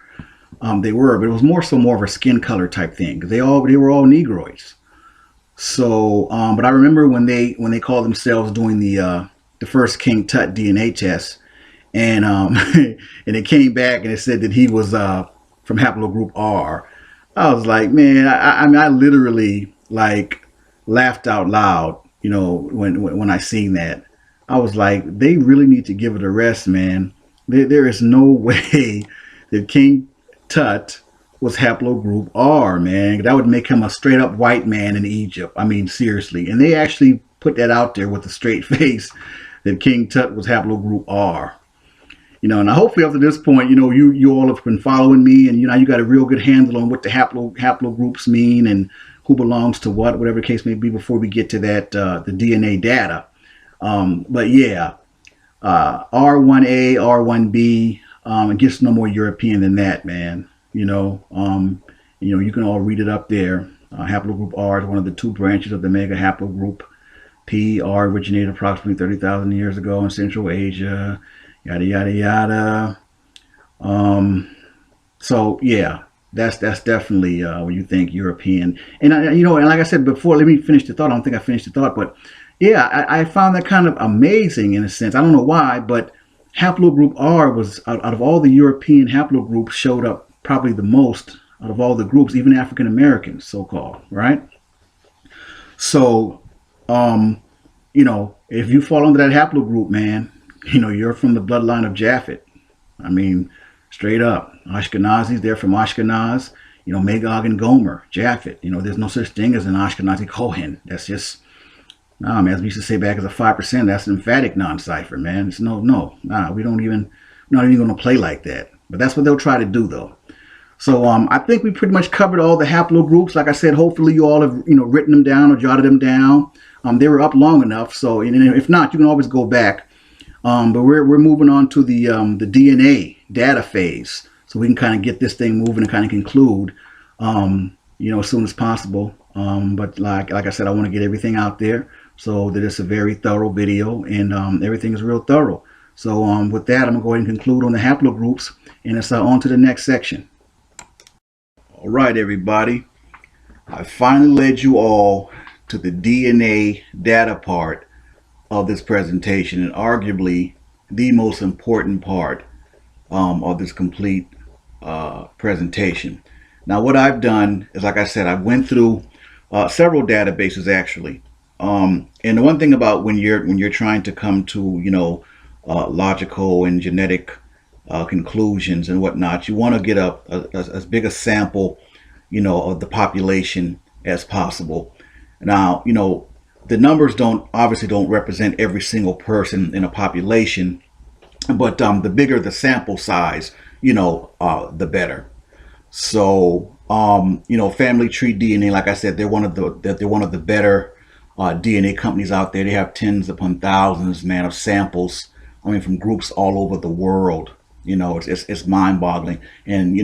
they were. But it was more of a skin color type thing, because they were all Negroids. So, but I remember when they called themselves doing the first King Tut DNA test, and and it came back and it said that he was from haplogroup R. I was like, man, I mean, I literally like laughed out loud, when I seen that. I was like, they really need to give it a rest, man. There is no way that King Tut was haplogroup R, man. That would make him a straight up white man in Egypt. I mean, seriously. And they actually put that out there with a straight face, that King Tut was haplogroup R. And hopefully up to this point, you all have been following me, and you got a real good handle on what the haplogroups mean and who belongs to what, whatever the case may be, before we get to that the DNA data. But yeah, R1A, R1B, it gets no more European than that, man. You can all read it up there. Haplogroup R is one of the two branches of the mega haplogroup. R originated approximately 30,000 years ago in Central Asia, yada yada yada. So yeah, that's definitely when you think European. And and like I said before, let me finish the thought. I don't think I finished the thought, but yeah, I found that kind of amazing in a sense. I don't know why, but haplogroup R was out of all the European haplogroups, showed up probably the most out of all the groups, even African Americans, so-called, right? So, if you fall under that haplogroup, man, you're from the bloodline of Japhet. I mean, straight up. Ashkenazis, they're from Ashkenaz. Magog and Gomer, Japhet. There's no such thing as an Ashkenazi Kohen. That's just, man, as we used to say back as a 5%, that's an emphatic non-cipher, man. It's we're not even going to play like that. But that's what they'll try to do, though. So I think we pretty much covered all the haplogroups. Like I said, hopefully you all have written them down or jotted them down. They were up long enough, so if not, you can always go back. But we're moving on to the DNA data phase, so we can kind of get this thing moving and kind of conclude, as soon as possible. But like I said, I want to get everything out there so that it's a very thorough video, and everything is real thorough. So with that, I'm going to go ahead and conclude on the haplogroups, and it's on to the next section. All right, everybody. I finally led you all to the DNA data part of this presentation, and arguably the most important part of this complete presentation. Now, what I've done is, like I said, I went through several databases actually. And the one thing about when you're trying to come to logical and genetic conclusions and whatnot, you want to get as big a sample of the population as possible. Now, the numbers obviously don't represent every single person in a population, but the bigger the sample size, the better. So, Family Tree DNA, like I said, they're one of the better DNA companies out there. They have tens upon thousands, man, of samples. I mean, from groups all over the world. It's mind-boggling. And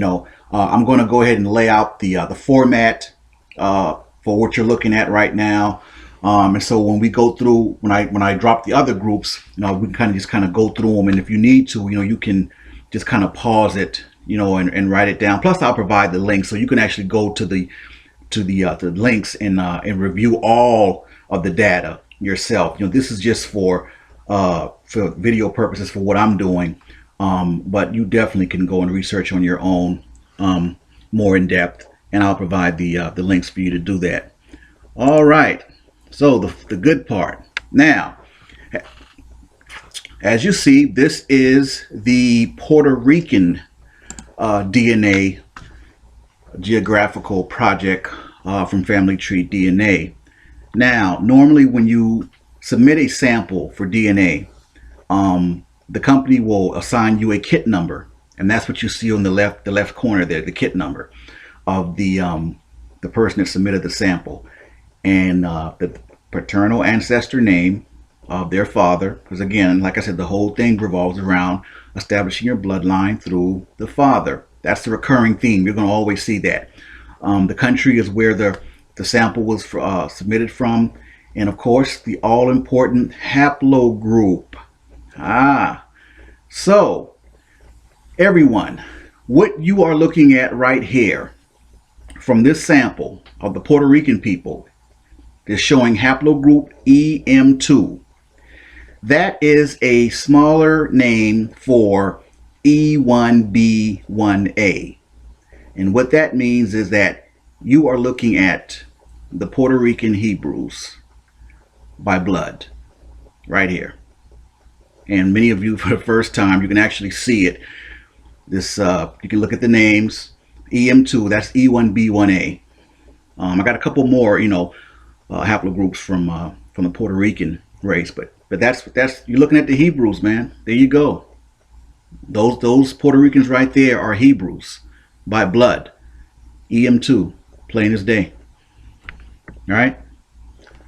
I'm going to go ahead and lay out the format for what you're looking at right now. And so when we go through, when I drop the other groups, we can just go through them. And if you need to, you can just kind of pause it, and write it down. Plus, I'll provide the links so you can actually go to the links and review all of the data yourself. This is just for video purposes for what I'm doing. But you definitely can go and research on your own, more in depth, and I'll provide the links for you to do that. All right. So the good part. Now, as you see, this is the Puerto Rican DNA geographical project from Family Tree DNA. Now, normally when you submit a sample for DNA, the company will assign you a kit number, and that's what you see on the left corner there, the kit number of the person that submitted the sample, and the paternal ancestor name of their father, because again, like I said, the whole thing revolves around establishing your bloodline through the father. That's the recurring theme. You're going to always see that. The country is where the sample was submitted from, and of course the all-important haplogroup. So everyone, what you are looking at right here from this sample of the Puerto Rican people is showing haplogroup EM2. That is a smaller name for E1B1A. And what that means is that you are looking at the Puerto Rican Hebrews by blood right here. And many of you, for the first time, you can actually see it. This you can look at the names. EM2, that's E1B1A. I got a couple more, haplogroups from the Puerto Rican race, but that's you're looking at the Hebrews, man. There you go. Those Puerto Ricans right there are Hebrews by blood. EM2, plain as day. All right.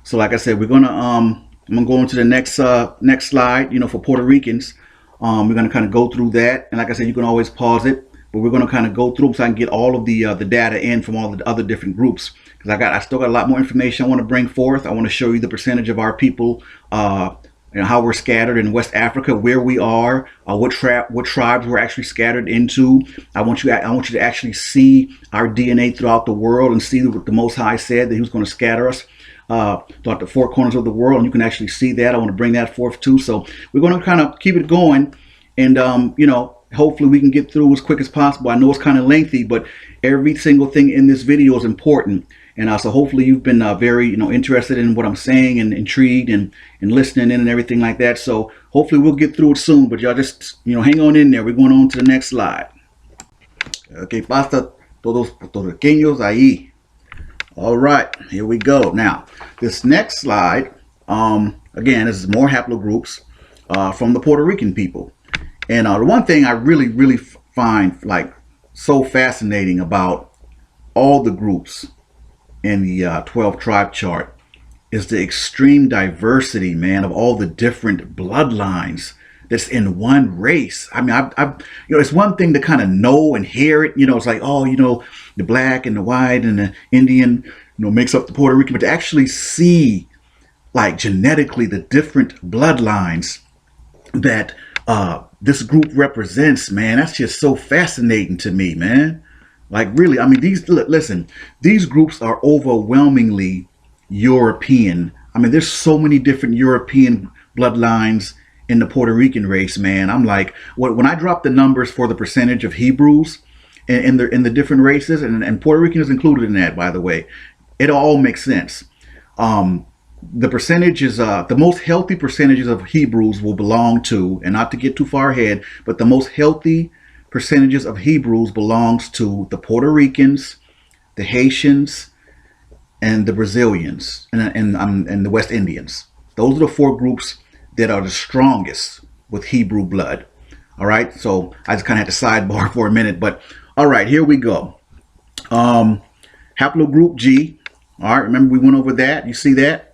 So like I said, we're gonna I'm gonna go into the next slide. For Puerto Ricans, we're gonna kind of go through that, and like I said, you can always pause it, but we're gonna kind of go through so I can get all of the data in from all the other different groups, because I still got a lot more information I want to bring forth. I want to show you the percentage of our people, and how we're scattered in West Africa, where we are, what tribes we're actually scattered into. I want you to actually see our DNA throughout the world and see what the Most High said, that He was going to scatter us throughout the four corners of the world, and you can actually see that. I want to bring that forth too. So we're going to kind of keep it going, and hopefully we can get through as quick as possible. I know it's kind of lengthy, but every single thing in this video is important. And so hopefully you've been very interested in what I'm saying, and intrigued and listening in and everything like that. So hopefully we'll get through it soon, but y'all just hang on in there. We're going on to the next slide. Okay, pasa todos puertorriqueños ahí. All right, here we go. Now this next slide, again, this is more haplogroups from the Puerto Rican people. And the one thing I really find so fascinating about all the groups in the 12 tribe chart is the extreme diversity, man, of all the different bloodlines that's in one race. I mean, it's one thing to kind of know and hear it. It's like, oh, the black and the white and the Indian, makes up the Puerto Rican, but to actually see like genetically the different bloodlines that this group represents, man, that's just so fascinating to me, man. Like really, I mean, listen, these groups are overwhelmingly European. I mean, there's so many different European bloodlines in the Puerto Rican race, man. I'm like, when I drop the numbers for the percentage of Hebrews in the different races, and Puerto Rican is included in that, by the way, it all makes sense. The percentages, the most healthy percentages of Hebrews will belong to, and not to get too far ahead, but the most healthy percentages of Hebrews belongs to the Puerto Ricans, the Haitians, and the Brazilians, and the West Indians. Those are the four groups that are the strongest with Hebrew blood. All right, so I just kind of had to sidebar for a minute, but all right, here we go. Haplogroup G. All right, remember we went over that. You see that?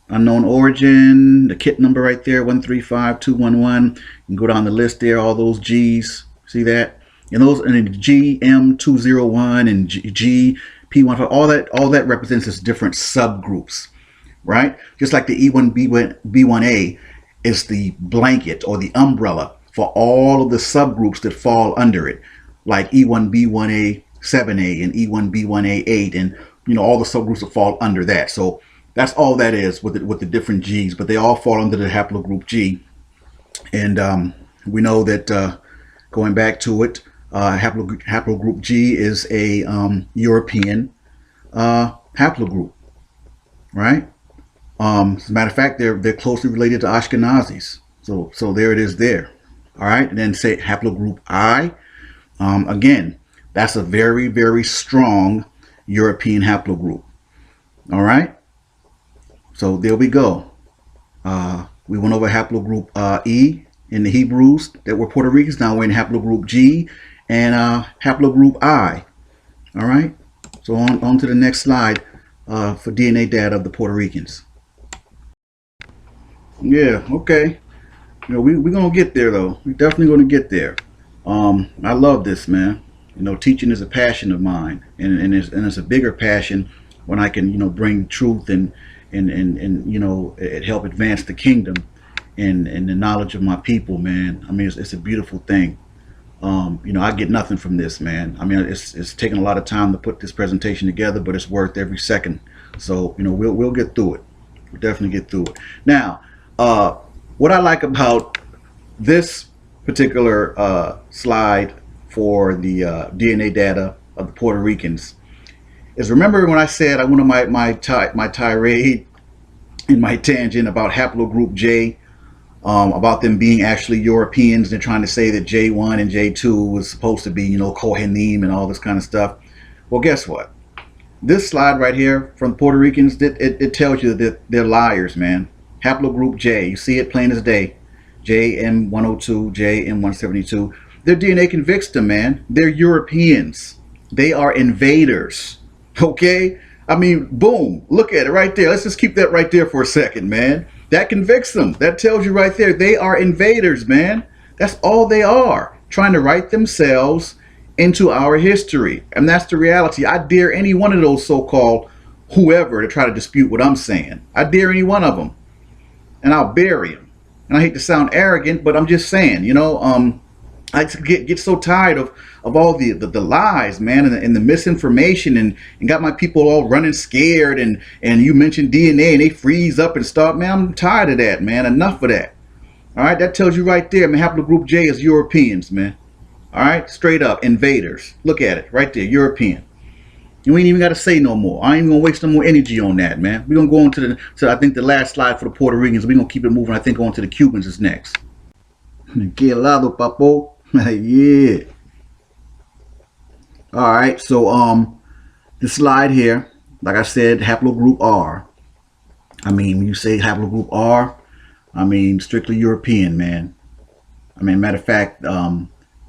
Unknown origin, the kit number right there, 135211. You can go down the list there, all those G's. See that? And those, and GM201 and GP15, all that represents as different subgroups, right? Just like the E1B1A is the blanket or the umbrella for all of the subgroups that fall under it, like E1B1A 7A and E1B1A 8, and all the subgroups that fall under that. So that's all that is with the different G's, but they all fall under the haplogroup G. And we know that going back to it, haplogroup G is a European haplogroup, right? As a matter of fact, they're closely related to Ashkenazis. So there it is there. All right, and then say haplogroup I. Again, that's a very, very strong European haplogroup. All right. So there we go. We went over haplogroup E in the Hebrews that were Puerto Ricans. Now we're in haplogroup G and haplogroup I. All right. So on to the next slide for DNA data of the Puerto Ricans. Yeah. Okay. We're going to get there, though. We're definitely going to get there. I love this, man. Teaching is a passion of mine, and it's a bigger passion when I can, bring truth and it help advance the kingdom and the knowledge of my people, man. I mean, it's a beautiful thing. I get nothing from this, man. I mean, it's taken a lot of time to put this presentation together, but it's worth every second. So, we'll get through it. We'll definitely get through it. Now, what I like about this particular slide for the DNA data of the Puerto Ricans is, remember when I said I went on my tirade in my tangent about haplogroup J, about them being actually Europeans. They're trying to say that J1 and J2 was supposed to be, Kohanim and all this kind of stuff. Well, guess what? This slide right here from the Puerto Ricans, it tells you that they're liars, man. Haplogroup J, you see it plain as day. JM102, JM172. Their DNA convicts them, man. They're Europeans. They are invaders. Okay? I mean, boom. Look at it right there. Let's just keep that right there for a second, man. That convicts them. That tells you right there. They are invaders, man. That's all they are. Trying to write themselves into our history. And that's the reality. I dare any one of those so-called whoever to try to dispute what I'm saying. I dare any one of them. And I'll bury them. And I hate to sound arrogant, but I'm just saying, I get so tired of all the lies, man, and the misinformation, and got my people all running scared, and you mentioned DNA and they freeze up and start. Man, I'm tired of that, man. Enough of that. All right, that tells you right there, man. Haplogroup J is Europeans, man. All right, straight up invaders. Look at it right there, European. You ain't even got to say no more. I ain't even gonna waste no more energy on that, man. We're gonna go on to I think the last slide for the Puerto Ricans. We're gonna keep it moving. I think on to the Cubans is next. Que lado, papo. Yeah. All right, so the slide here, like I said, haplogroup R. I mean, when you say haplogroup R, I mean strictly European, man. I mean, matter of fact,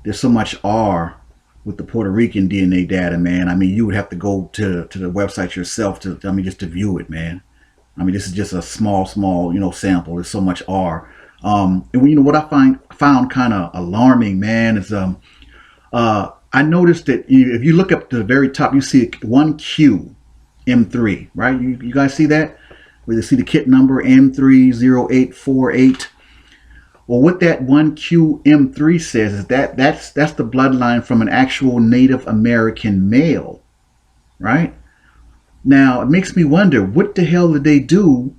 there's so much R with the Puerto Rican DNA data, man. I mean, you would have to go to the website yourself just to view it, man. I mean, this is just a small, sample. There's so much R. And what I found kind of alarming, man, is I noticed that if you look up to the very top, you see one Q M3, right? You guys see that? Where you see the kit number M30848. Well, what that 1QM3 says is that's the bloodline from an actual Native American male, right? Now, it makes me wonder, what the hell did they do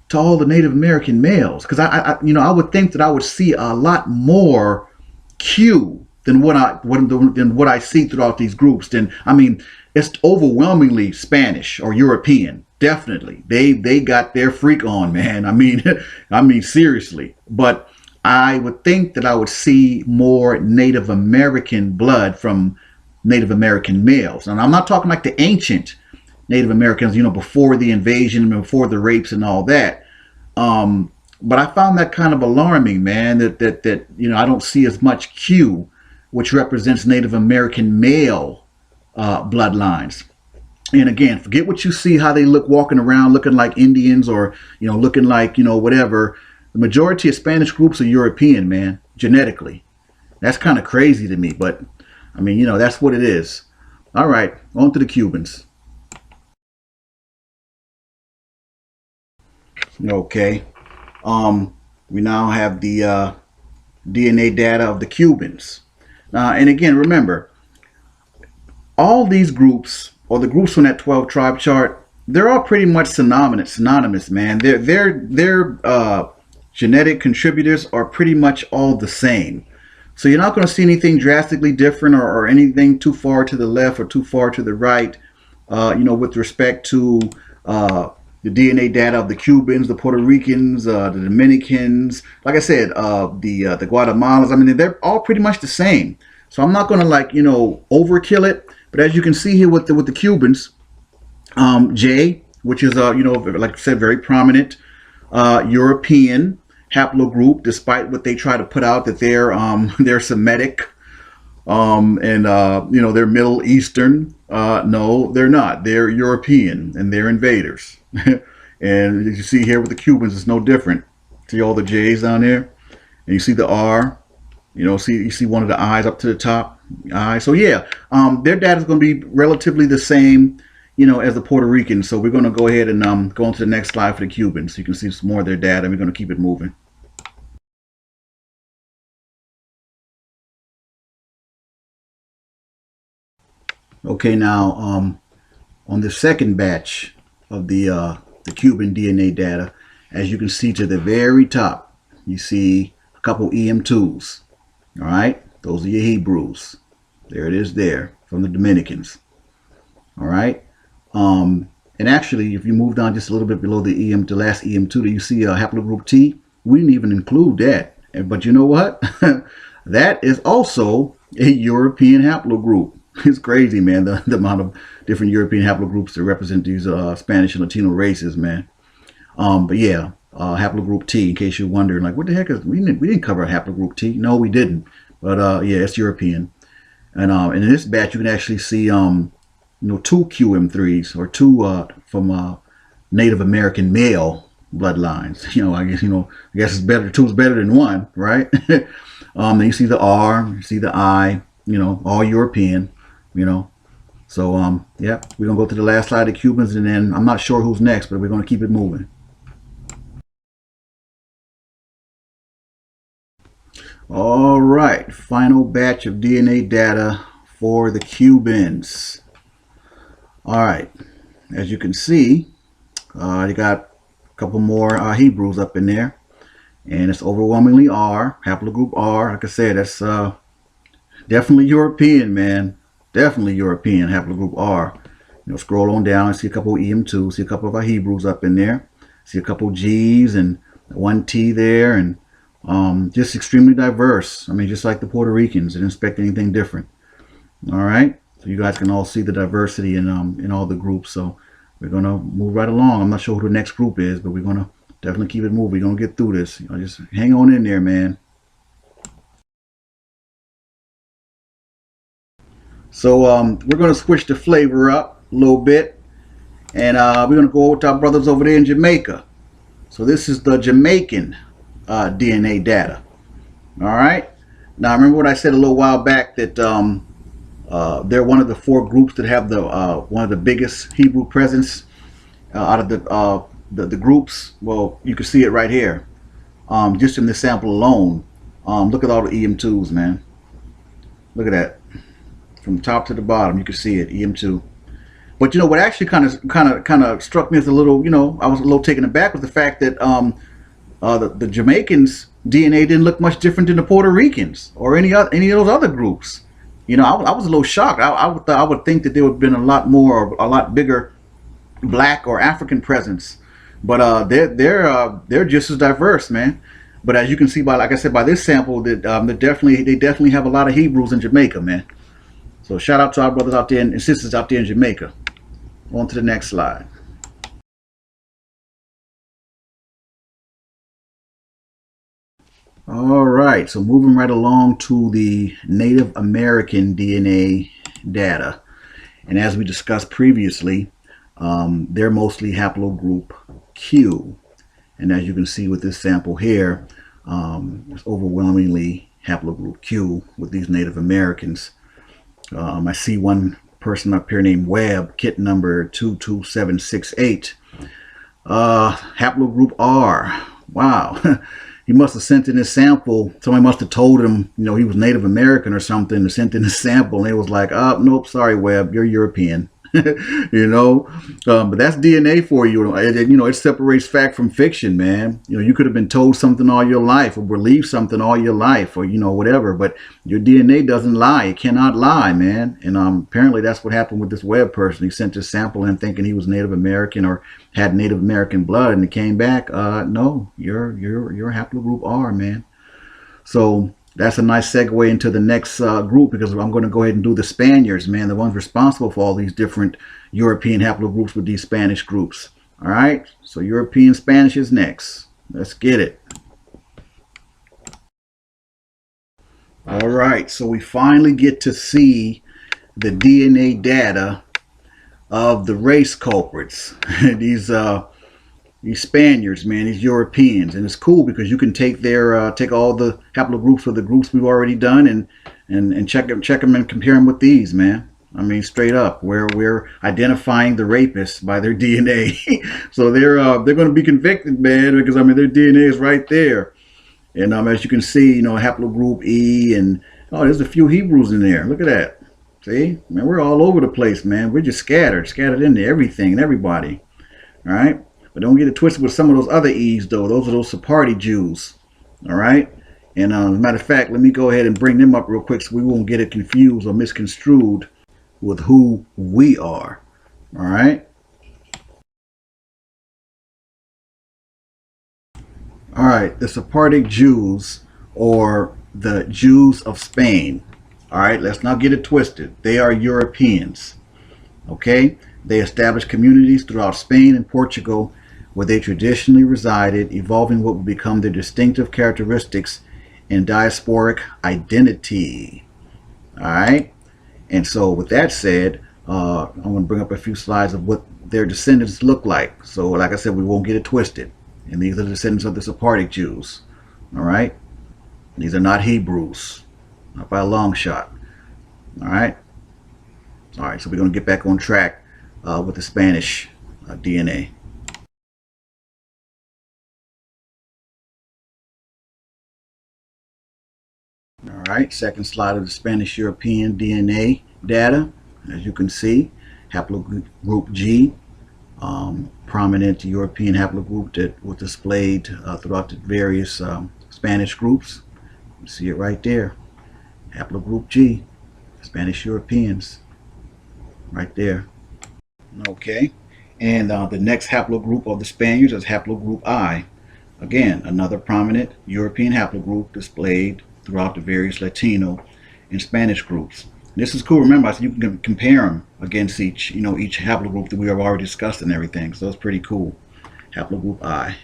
to all the Native American males? Because I would think that I would see a lot more Q than what I see throughout these groups. Then I mean, it's overwhelmingly Spanish or European. Definitely, they got their freak on, man. I mean, I mean seriously. But I would think that I would see more Native American blood from Native American males, and I'm not talking like the ancient Native Americans, before the invasion, before the rapes and all that. But I found that kind of alarming, man, that I don't see as much Q, which represents Native American male bloodlines. And again, forget what you see, how they look walking around looking like Indians or, looking like, whatever. The majority of Spanish groups are European, man, genetically. That's kind of crazy to me, but I mean, that's what it is. All right, on to the Cubans. Okay. We now have the DNA data of the Cubans. And again, remember, all these groups, or the groups on that 12 tribe chart, they're all pretty much synonymous, man. Their genetic contributors are pretty much all the same. So you're not going to see anything drastically different or anything too far to the left or too far to the right, with respect to the DNA data of the Cubans, the Puerto Ricans, the Dominicans, like I said, the Guatemalans. I mean, they're all pretty much the same. So I'm not going to overkill it. But as you can see here with the Cubans, J, which is like I said, very prominent European haplogroup, despite what they try to put out that they're Semitic and they're Middle Eastern. No, they're not. They're European and they're invaders. And as you see here with the Cubans, it's no different. See all the J's down there, and you see the R. You see one of the I's up to the top. So yeah, their data is going to be relatively the same, as the Puerto Ricans. So we're going to go ahead and go on to the next slide for the Cubans. So you can see some more of their data. And we're going to keep it moving. Okay, now on the second batch of the Cuban DNA data, as you can see to the very top, you see a couple EM2s. All right, those are your Hebrews. There it is there from the Dominicans. All right, and actually, if you move down just a little bit below the last EM2, you see a haplogroup T. We didn't even include that, but you know what? That is also a European haplogroup. It's crazy, man, the amount of different European haplogroups that represent these Spanish and Latino races, man. But yeah, haplogroup T, in case you're wondering, like, what the heck is, we didn't cover a haplogroup T. No, we didn't. But yeah, it's European. And in this batch, you can actually see, two QM3s, or two from Native American male bloodlines. I guess it's better, two's better than one, right? Then you see the R, you see the I, all European, So, yeah, we're going to go to the last slide of Cubans, and then I'm not sure who's next, but we're going to keep it moving. All right, final batch of DNA data for the Cubans. All right, as you can see, you got a couple more Hebrews up in there, and it's overwhelmingly R, haplogroup R. Like I said, that's definitely European, man. Definitely European, haplogroup R. Scroll on down and see a couple of EM2, see a couple of our Hebrews up in there, see a couple of G's and one T there, and just extremely diverse. I mean, just like the Puerto Ricans, didn't expect anything different. All right, so you guys can all see the diversity in all the groups. So we're gonna move right along. I'm not sure who the next group is, but we're gonna definitely keep it moving. We're gonna get through this. Just hang on in there, man. So we're going to switch the flavor up a little bit, and we're going to go with our brothers over there in Jamaica. So this is the Jamaican DNA data. All right. Now remember what I said a little while back, that They're one of the four groups that have the one of the biggest Hebrew presence out of the groups. Well, you can see it right here, just in this sample alone. Look at all the EM2s, man. Look at that, from the top to the bottom. You can see it, EM2. But you know what actually kind of struck me as a little, I was a little taken aback with the fact that the Jamaicans' DNA didn't look much different than the Puerto Ricans or any of those other groups. I was a little shocked. I would think that there would have been a lot more, a lot bigger black or African presence, but they're just as diverse, man. But as you can see by, like I said, by this sample, that they definitely have a lot of Hebrews in Jamaica, man. So shout out to our brothers out there and sisters out there in Jamaica. On to the next slide. All right, so moving right along to the Native American DNA data. And as we discussed previously, they're mostly haplogroup Q. And as you can see with this sample here, it's overwhelmingly haplogroup Q with these Native Americans. I see one person up here named Webb, kit number 22768. Haplogroup R. Wow. He must have sent in his sample. Somebody must have told him, he was Native American or something, and sent in his sample, and it was like, oh, nope, sorry, Webb, you're European. But that's DNA for you. It separates fact from fiction, man. You could have been told something all your life or believed something all your life or, whatever, but your DNA doesn't lie. It cannot lie, man. And apparently that's what happened with this Webb person. He sent his sample in thinking he was Native American or had Native American blood, and it came back, no, you're haplogroup R, man. So that's a nice segue into the next group, because I'm going to go ahead and do the Spaniards, man, the ones responsible for all these different European haplogroups with these Spanish groups. All right, so European Spanish is next. Let's get it. All right, so we finally get to see the DNA data of the race culprits. These Spaniards, man, these Europeans, and it's cool because you can take take all the haplogroups of the groups we've already done and check them and compare them with these, man. I mean, straight up, where we're identifying the rapists by their DNA. So they're going to be convicted, man, because their DNA is right there. And as you can see, haplogroup E, and there's a few Hebrews in there. Look at that. See, man, we're all over the place, man. We're just scattered into everything and everybody. All right. But don't get it twisted with some of those other E's, though. Those are those Sephardi Jews. All right? And as a matter of fact, let me go ahead and bring them up real quick so we won't get it confused or misconstrued with who we are. All right? All right, the Sephardic Jews, or the Jews of Spain. All right, let's not get it twisted. They are Europeans. Okay? They established communities throughout Spain and Portugal where they traditionally resided, evolving what would become their distinctive characteristics and diasporic identity. All right? And so with that said, I'm going to bring up a few slides of what their descendants look like. So like I said, we won't get it twisted. And these are the descendants of the Sephardic Jews. All right? These are not Hebrews, not by a long shot. All right? All right, so we're going to get back on track with the Spanish DNA. All right, second slide of the Spanish European DNA data. As you can see, haplogroup G, prominent European haplogroup that was displayed throughout the various Spanish groups. You see it right there, haplogroup G, Spanish Europeans, right there. Okay, and the next haplogroup of the Spaniards is haplogroup I. Again, another prominent European haplogroup displayed throughout the various Latino and Spanish groups. And this is cool. Remember, I said you can compare them against each haplogroup that we have already discussed and everything. So it's pretty cool. Haplogroup I.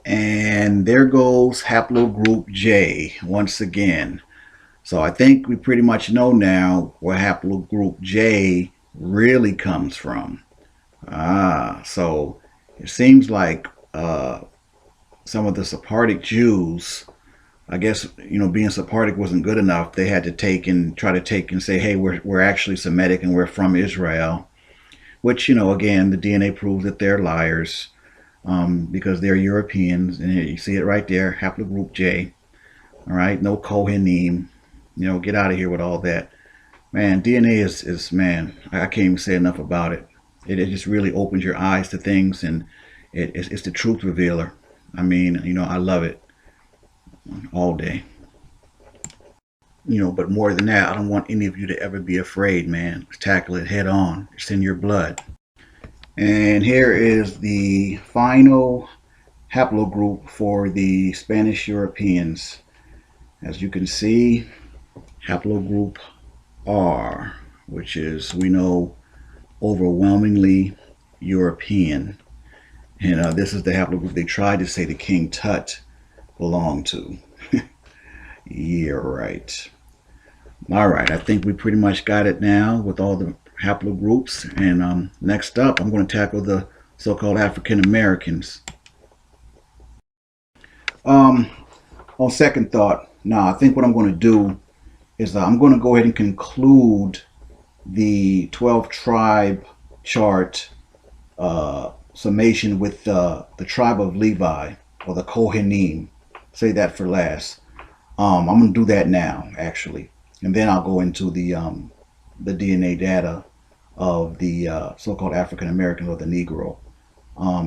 And there goes haplogroup J once again. So I think we pretty much know now where haplogroup J really comes from. So it seems like some of the Sephardic Jews I guess, being Sephardic wasn't good enough. They had to try to take and say, hey, we're actually Semitic and we're from Israel, which, again, the DNA proves that they're liars, because they're Europeans. And you see it right there, haplogroup J. All right, no Kohanim. Get out of here with all that. Man, DNA is man, I can't even say enough about it. It just really opens your eyes to things, and it's the truth revealer. I mean, I love it all day. But more than that, I don't want any of you to ever be afraid, man. Let's tackle it head on. It's in your blood. And here is the final haplogroup for the Spanish Europeans. As you can see, haplogroup R, which is, we know, overwhelmingly European. And this is the haplogroup they tried to say the King Tut belonged to. Yeah, right. All right, I think we pretty much got it now with all the haplogroups. And next up, I'm going to tackle the so-called African Americans. On second thought, now I think what I'm going to do is I'm going to go ahead and conclude the 12 tribe chart summation with the tribe of Levi, or the Kohanim. Say that for last. I'm going to do that now, actually, and then I'll go into the DNA data of the so-called African Americans, or the Negro.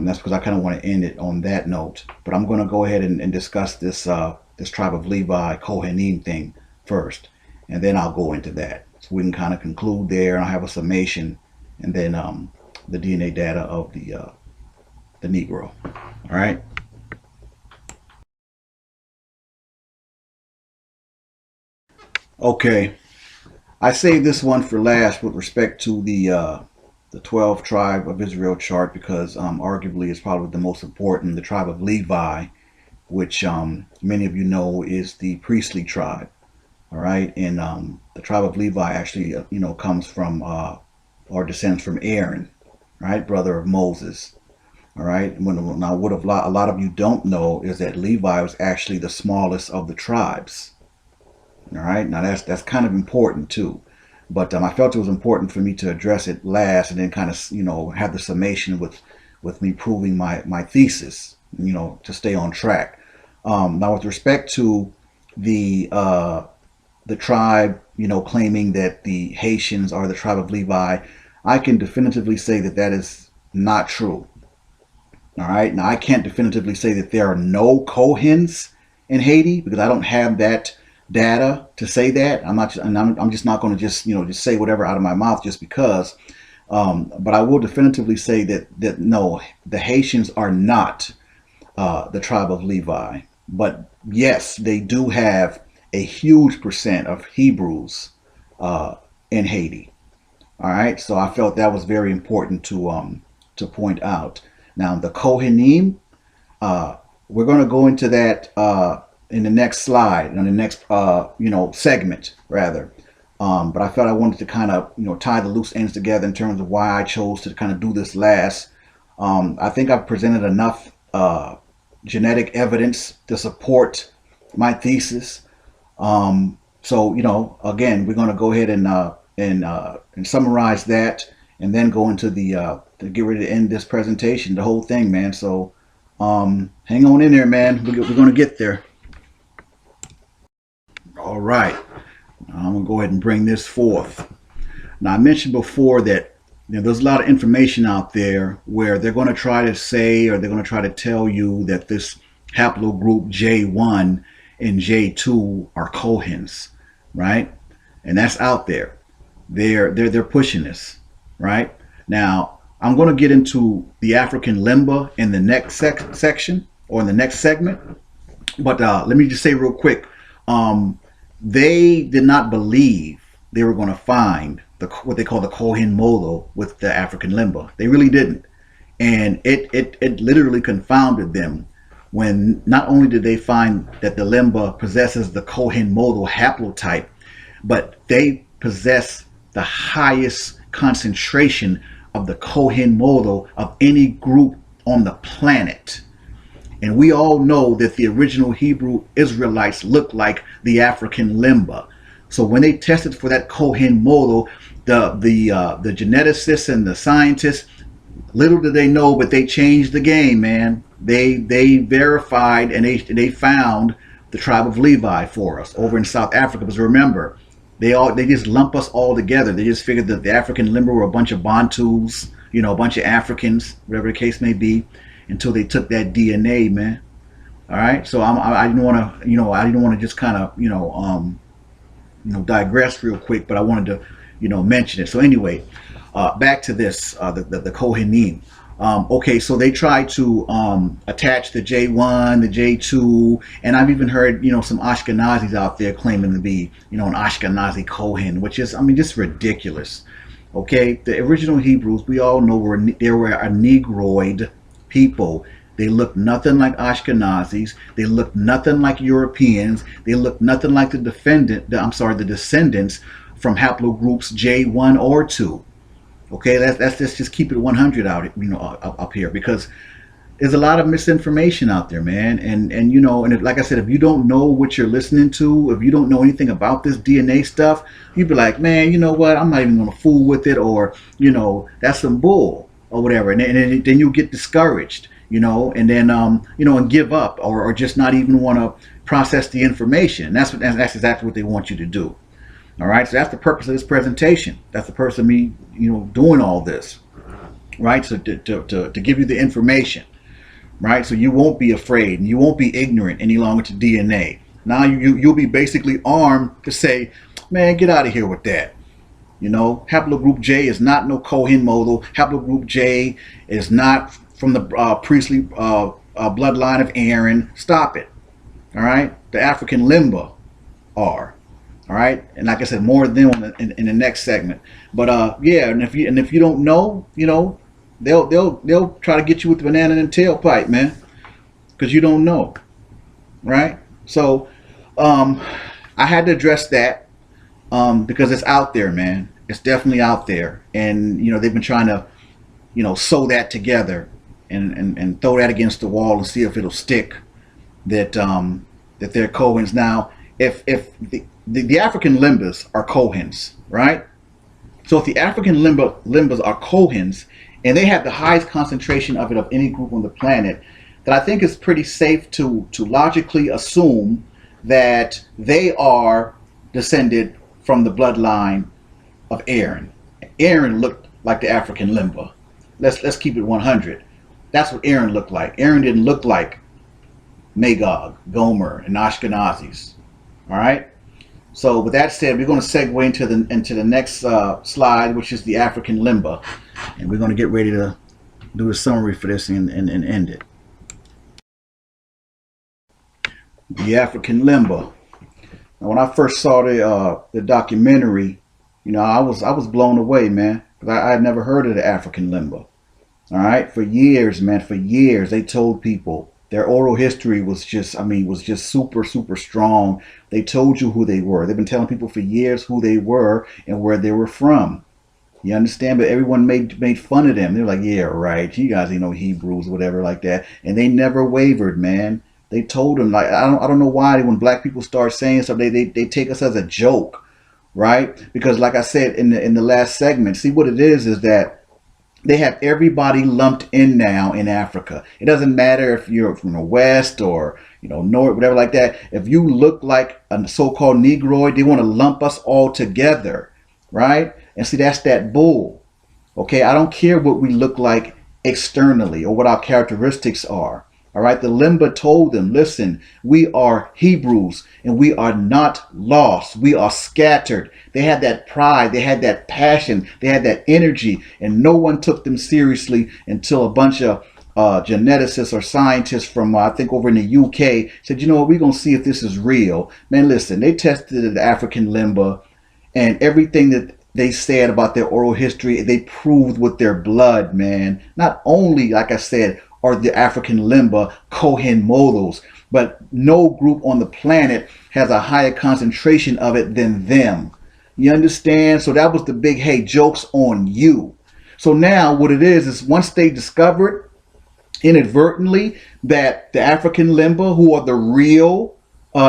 That's because I kind of want to end it on that note. But I'm going to go ahead and discuss this this tribe of Levi Kohanim thing first, and then I'll go into that, so we can kind of conclude there, and I'll have a summation, and then the DNA data of the Negro. All right. Okay, I saved this one for last with respect to the 12 tribe of Israel chart, because arguably it's probably the most important, the tribe of Levi, which many of you know is the priestly tribe. All right, and the tribe of Levi actually comes from or descends from Aaron, right, brother of Moses. All right, now what a lot of you don't know is that Levi was actually the smallest of the tribes. All right, now that's kind of important too, but I felt it was important for me to address it last, and then kind of have the summation with me proving my thesis, to stay on track. Now with respect to the tribe, claiming that the Haitians are the tribe of Levi, I can definitively say that that is not true. All right, now I can't definitively say that there are no Kohens in Haiti, because I don't have that data to say that. I'm just not going to just say whatever out of my mouth just because. But I will definitively say that no, the Haitians are not the tribe of Levi. But yes, they do have a huge percent of Hebrews in Haiti. All right, so I felt that was very important to point out. Now the Kohanim, we're going to go into that in the next slide, in the next segment rather. But I felt I wanted to kind of tie the loose ends together in terms of why I chose to kind of do this last. I think I've presented enough genetic evidence to support my thesis. So again, we're going to go ahead and summarize that, and then go into to get ready to end this presentation, the whole thing, man. So hang on in there, man. We're going to get there. All right, I'm gonna go ahead and bring this forth. Now I mentioned before that there's a lot of information out there where they're going to try to say, or they're going to try to tell you that this haplogroup J1 and J2 are Kohens, right? And that's out there. They're pushing this, right? Now I'm going to get into the African limba in the next section, or in the next segment. But let me just say real quick. They did not believe they were going to find what they call the Kohen Molo with the African limba. They really didn't. And it literally confounded them when not only did they find that the limba possesses the Kohen Molo haplotype, but they possess the highest concentration of the Kohen Molo of any group on the planet. And we all know that the original Hebrew Israelites looked like the African Limba. So when they tested for that Cohen model, the geneticists and the scientists, little did they know, but they changed the game, man. They verified and they found the tribe of Levi for us over in South Africa. Because remember, they just lump us all together. They just figured that the African Limba were a bunch of Bantus, a bunch of Africans, whatever the case may be, until they took that DNA, man. All right, so I didn't want to, I didn't want to just kind of, digress real quick, but I wanted to, mention it. So anyway, back to this, the Kohanim. Okay, so they tried to attach the J1, the J2, and I've even heard, some Ashkenazis out there claiming to be, an Ashkenazi Kohen, which is, just ridiculous. Okay, the original Hebrews, we all know they were a Negroid people. They looked nothing like Ashkenazis. They looked nothing like Europeans. They looked nothing like the descendants from haplogroups J1 or 2. Okay, let's just keep it 100 out, up here, because there's a lot of misinformation out there, man. And like I said, if you don't know what you're listening to, if you don't know anything about this DNA stuff, you'd be like, man, you know what? I'm not even gonna fool with it, or that's some bull or whatever, and then you get discouraged, and then and give up, or just not even want to process the information. That's exactly what they want you to do. All right, so that's the purpose of this presentation. That's the purpose of me, doing all this, right? So to give you the information, right? So you won't be afraid and you won't be ignorant any longer to DNA. Now you'll be basically armed to say, man, get out of here with that. Haplogroup J is not no Cohen model. Haplogroup J is not from the priestly bloodline of Aaron. Stop it. All right, the African Limba are. All right, and like I said, more of them in the next segment. But yeah, and if you don't know, they'll try to get you with the banana and tailpipe, man, because you don't know, right? So I had to address that because it's out there, man. It's definitely out there, and they've been trying to sew that together and throw that against the wall and see if it'll stick. That they're Cohens. Now, if the African Limbas are Cohens, right? So if the African Limbas are Cohens, and they have the highest concentration of it of any group on the planet, then I think it's pretty safe to logically assume that they are descended from the bloodline of Aaron. Aaron looked like the African Limba. Let's keep it 100. That's what Aaron looked like. Aaron didn't look like Magog, Gomer, and Ashkenazis. All right. So with that said, we're going to segue into the next slide, which is the African Limba, and we're going to get ready to do a summary for this and end it. The African Limba. Now, when I first saw the documentary, I was blown away, man, because I had never heard of the African Limba. All right, for years, man, they told people. Their oral history was just super, super strong. They told you who they were. They've been telling people for years who they were and where they were from. You understand? But everyone made fun of them. They're like, yeah, right. You guys ain't no Hebrews, whatever like that. And they never wavered, man. They told them, like, I don't know why when black people start saying something, they take us as a joke, right? Because like I said in the last segment, see what it is that they have everybody lumped in now in Africa. It doesn't matter if you're from the West or, North, whatever like that. If you look like a so-called Negroid, they want to lump us all together, right? And see, that's that bull. Okay, I don't care what we look like externally or what our characteristics are. All right, the Limba told them, listen, we are Hebrews and we are not lost. We are scattered. They had that pride. They had that passion. They had that energy, and no one took them seriously until a bunch of geneticists or scientists from, I think, over in the UK said, what, we're going to see if this is real. Man, listen, they tested the African Limba, and everything that they said about their oral history, they proved with their blood, man. Not only, like I said, are the African Limba Cohen models, but no group on the planet has a higher concentration of it than them. You understand? So that was the big, hey, joke's on you. So now what it is once they discovered inadvertently that the African Limba, who are the real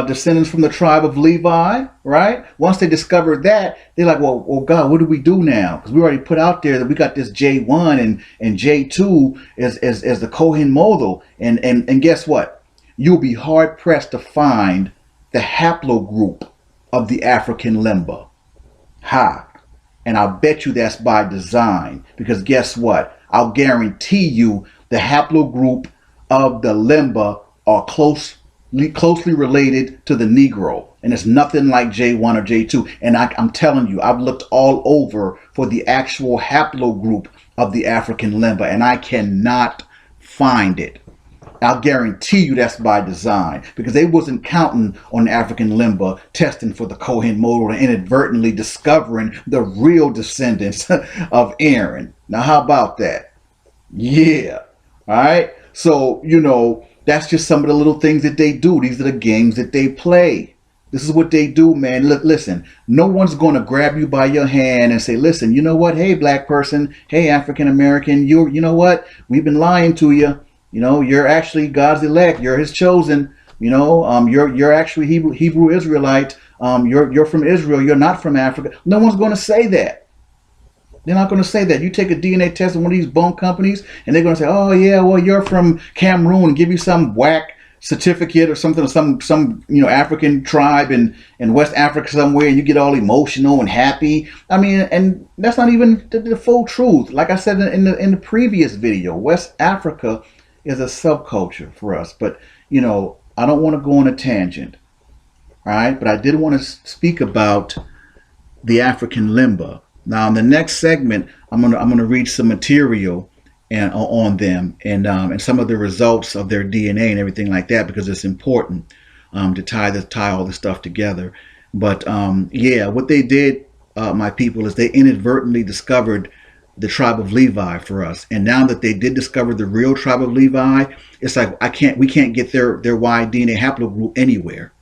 descendants from the tribe of Levi, right? Once they discovered that, they're like, well, God, what do we do now? Because we already put out there that we got this J1 and J2 as the Kohen model. And guess what? You'll be hard pressed to find the haplogroup of the African Limba. Ha. And I'll bet you that's by design. Because guess what? I'll guarantee you the haplogroup of the Limba are closely related to the Negro. And it's nothing like J1 or J2. And I'm telling you, I've looked all over for the actual haplogroup of the African Limba, and I cannot find it. I'll guarantee you that's by design, because they wasn't counting on the African Limba testing for the Kohen model and inadvertently discovering the real descendants of Aaron. Now, how about that? Yeah. All right. So, that's just some of the little things that they do. These are the games that they play. This is what they do, man. Listen, no one's going to grab you by your hand and say, listen, you know what? Hey, black person. Hey, African American. You know what? We've been lying to you. You're actually God's elect. You're His chosen. You're actually Hebrew Israelite. You're from Israel. You're not from Africa. No one's going to say that. They're not going to say that. You take a DNA test in one of these bone companies, and they're going to say, "Oh yeah, well you're from Cameroon," and give you some whack certificate or something, some African tribe in West Africa somewhere, and you get all emotional and happy. I mean, and that's not even the full truth. Like I said in the previous video, West Africa is a subculture for us. But I don't want to go on a tangent, all right? But I did want to speak about the African Limba. Now, in the next segment, I'm gonna read some material and on them and some of the results of their DNA and everything like that, because it's important to tie all this stuff together. But yeah, what they did, my people, is they inadvertently discovered the tribe of Levi for us. And now that they did discover the real tribe of Levi, it's like we can't get their Y DNA haplogroup anywhere.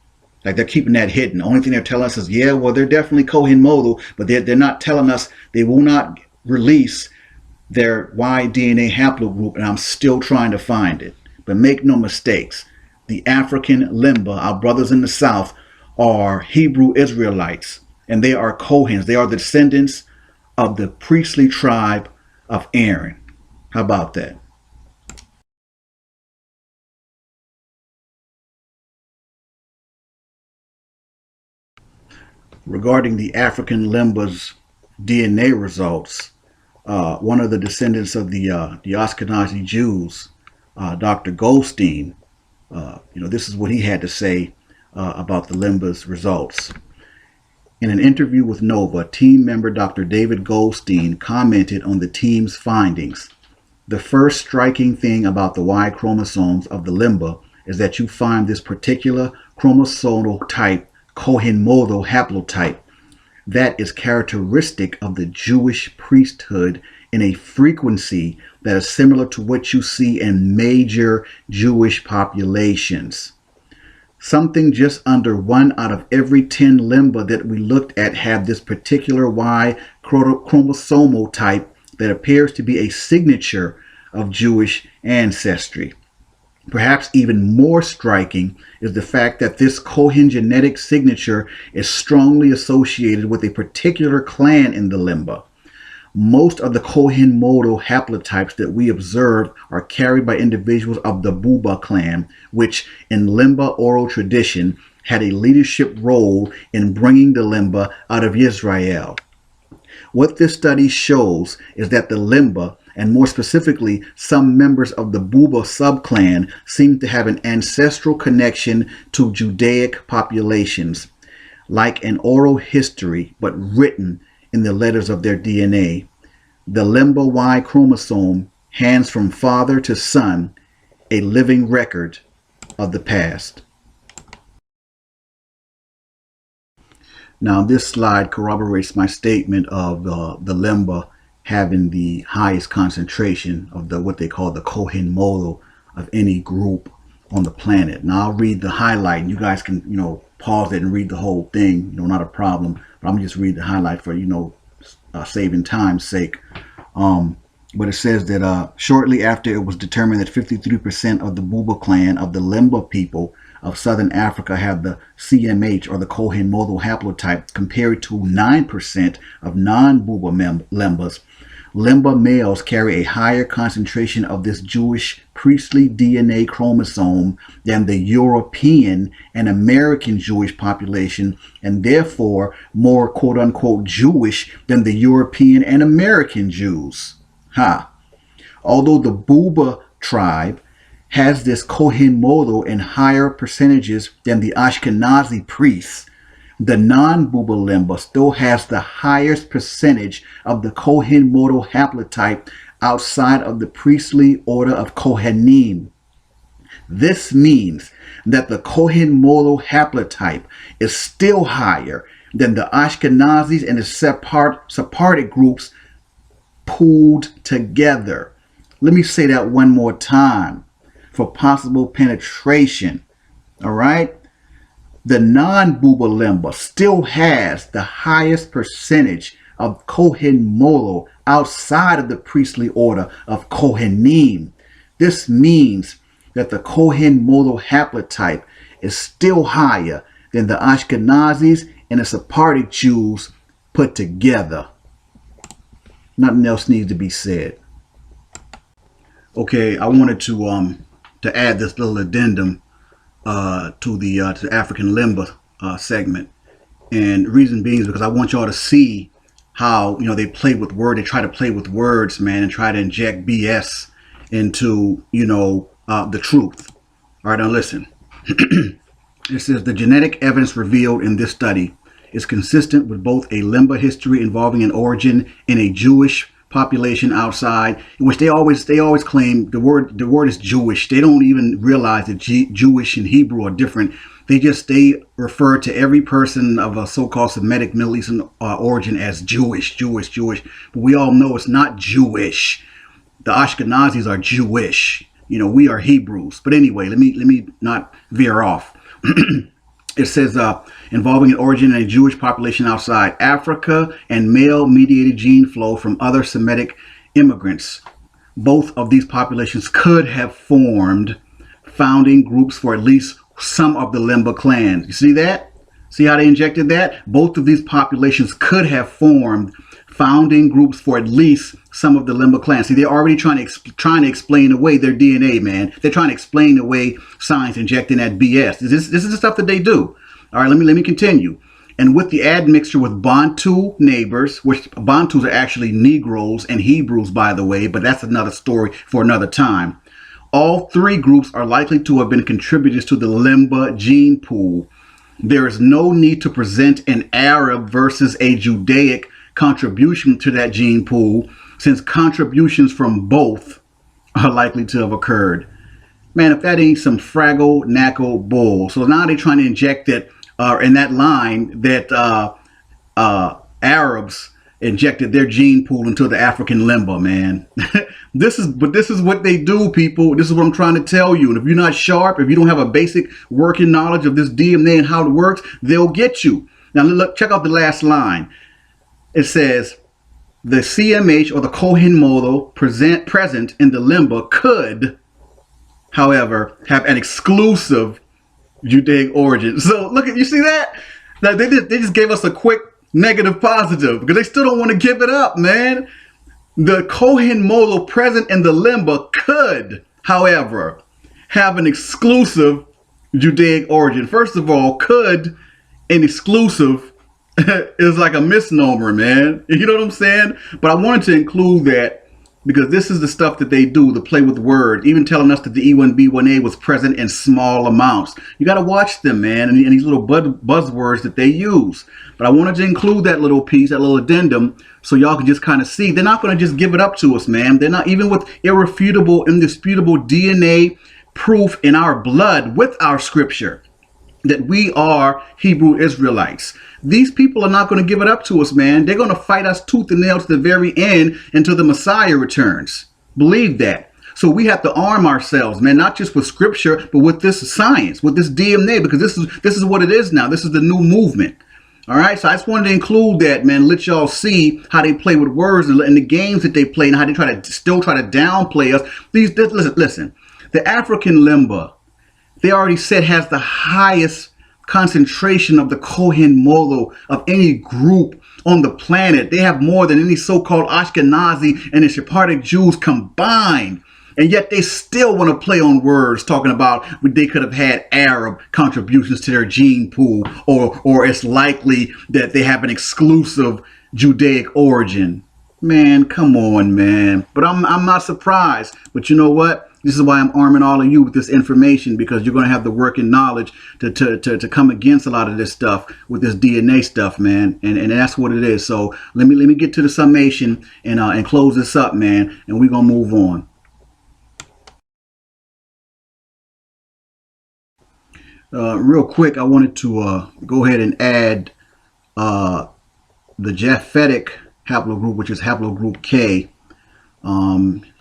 Like, they're keeping that hidden. The only thing they're telling us is, yeah, well, they're definitely Kohen modal, but they're not telling us, they will not release their Y DNA haplogroup, and I'm still trying to find it. But make no mistakes, the African Limba, our brothers in the South, are Hebrew Israelites, and they are Kohens. They are the descendants of the priestly tribe of Aaron. How about that? Regarding the African Limba's DNA results, one of the descendants of the Ashkenazi Jews, Dr. Goldstein, this is what he had to say about the Limba's results. In an interview with Nova, team member Dr. David Goldstein commented on the team's findings. The first striking thing about the Y chromosomes of the Limba is that you find this particular chromosomal type, Kohen modal haplotype, that is characteristic of the Jewish priesthood in a frequency that is similar to what you see in major Jewish populations. Something just under 1 out of every 10 Limba that we looked at have this particular Y chromosomal type that appears to be a signature of Jewish ancestry. Perhaps even more striking is the fact that this Kohen genetic signature is strongly associated with a particular clan in the Limba. Most of the Kohen modal haplotypes that we observe are carried by individuals of the Buba clan, which in Limba oral tradition had a leadership role in bringing the Limba out of Israel. What this study shows is that the Limba, and more specifically some members of the Buba subclan, seem to have an ancestral connection to Judaic populations, like an oral history but written in the letters of their DNA. The Limba Y chromosome hands from father to son a living record of the past. Now, this slide corroborates my statement of the Limba having the highest concentration of what they call the Kohen modal of any group on the planet. Now, I'll read the highlight, and you guys can, pause it and read the whole thing. Not a problem. But I'm gonna just read the highlight for saving time's sake. But it says that shortly after it was determined that 53% of the Buba clan of the Lemba people of southern Africa have the CMH or the Cohen modal haplotype compared to 9% of non-Buba Lembas. Lemba males carry a higher concentration of this Jewish priestly DNA chromosome than the European and American Jewish population, and therefore more quote-unquote Jewish than the European and American Jews. Although the Buba tribe has this Kohen model in higher percentages than the Ashkenazi priests, the non-Buba Lemba still has the highest percentage of the Kohen modal haplotype outside of the priestly order of Kohanim. This means that the Kohen modal haplotype is still higher than the Ashkenazis and the Sephardic groups pooled together. Let me say that one more time for possible penetration. All right? The non-Buba Lemba still has the highest percentage of Kohen modal outside of the priestly order of Kohanim. This means that the Kohen modal haplotype is still higher than the Ashkenazis and the Sephardic Jews put together. Nothing else needs to be said. Okay, I wanted to add this little addendum to the African Lemba segment, and reason being is because I want y'all to see how they play with words. They try to play with words, man, and try to inject BS into the truth. All right, now listen. It says the genetic evidence revealed in this study is consistent with both a Lemba history involving an origin in a Jewish population outside, in which they always claim the word is Jewish. They don't even realize that Jewish and Hebrew are different. They refer to every person of a so-called Semitic Middle Eastern origin as Jewish. But we all know it's not Jewish. The Ashkenazis are Jewish. We are Hebrews. But anyway, let me not veer off. It says involving an origin in a Jewish population outside Africa and male-mediated gene flow from other Semitic immigrants. Both of these populations could have formed founding groups for at least some of the Lemba clans. You see that? See how they injected that? Both of these populations could have formed founding groups for at least some of the Lemba clans. See, they're already trying to explain away their DNA, man. They're trying to explain away science, injecting that BS. This is the stuff that they do. All right, let me continue. And with the admixture with Bantu neighbors, which Bantus are actually Negroes and Hebrews, by the way, but that's another story for another time. All three groups are likely to have been contributors to the Lemba gene pool. There is no need to present an Arab versus a Judaic contribution to that gene pool, since contributions from both are likely to have occurred. Man, if that ain't some fraggle knackle bull. So now they're trying to inject it in that line that Arabs injected their gene pool into the African Lemba, man. This is what they do, people. This is what I'm trying to tell you. And if you're not sharp, if you don't have a basic working knowledge of this DNA and how it works, they'll get you. Now look, check out the last line. It says the CMH or the Kohen model present in the Lemba could, however, have an exclusive Judaic origin. So look at, you see that? Now they just gave us a quick negative positive because they still don't want to give it up, man. The Kohen model present in the Lemba could, however, have an exclusive Judaic origin. First of all, could and exclusive is like a misnomer, man. You know what I'm saying? But I wanted to include that because this is the stuff that they do, to play with words, even telling us that the E1B1A was present in small amounts. You got to watch them, man, and these little buzzwords that they use. But I wanted to include that little piece, that little addendum, so y'all can just kind of see. They're not going to just give it up to us, man. They're not, even with irrefutable, indisputable DNA proof in our blood with our scripture that we are Hebrew Israelites. These people are not going to give it up to us, man. They're going to fight us tooth and nail to the very end until the Messiah returns. Believe that. So we have to arm ourselves, man, not just with scripture, but with this science, with this DNA, because this is what it is now. This is the new movement. All right, so I just wanted to include that, man. Let y'all see how they play with words and the games that they play, and how they still try to downplay us. Listen. The African limba, they already said, has the highest concentration of the Kohen Molo of any group on the planet. They have more than any so-called Ashkenazi and the Sephardic Jews combined. And yet they still want to play on words, talking about they could have had Arab contributions to their gene pool, or it's likely that they have an exclusive Judaic origin. Man, come on, man. But I'm not surprised. But you know what? This is why I'm arming all of you with this information, because you're going to have the working knowledge to come against a lot of this stuff with this DNA stuff, man. And that's what it is. So let me get to the summation and close this up, man. And we're going to move on. Real quick, I wanted to go ahead and add the Japhetic haplogroup, which is haplogroup K.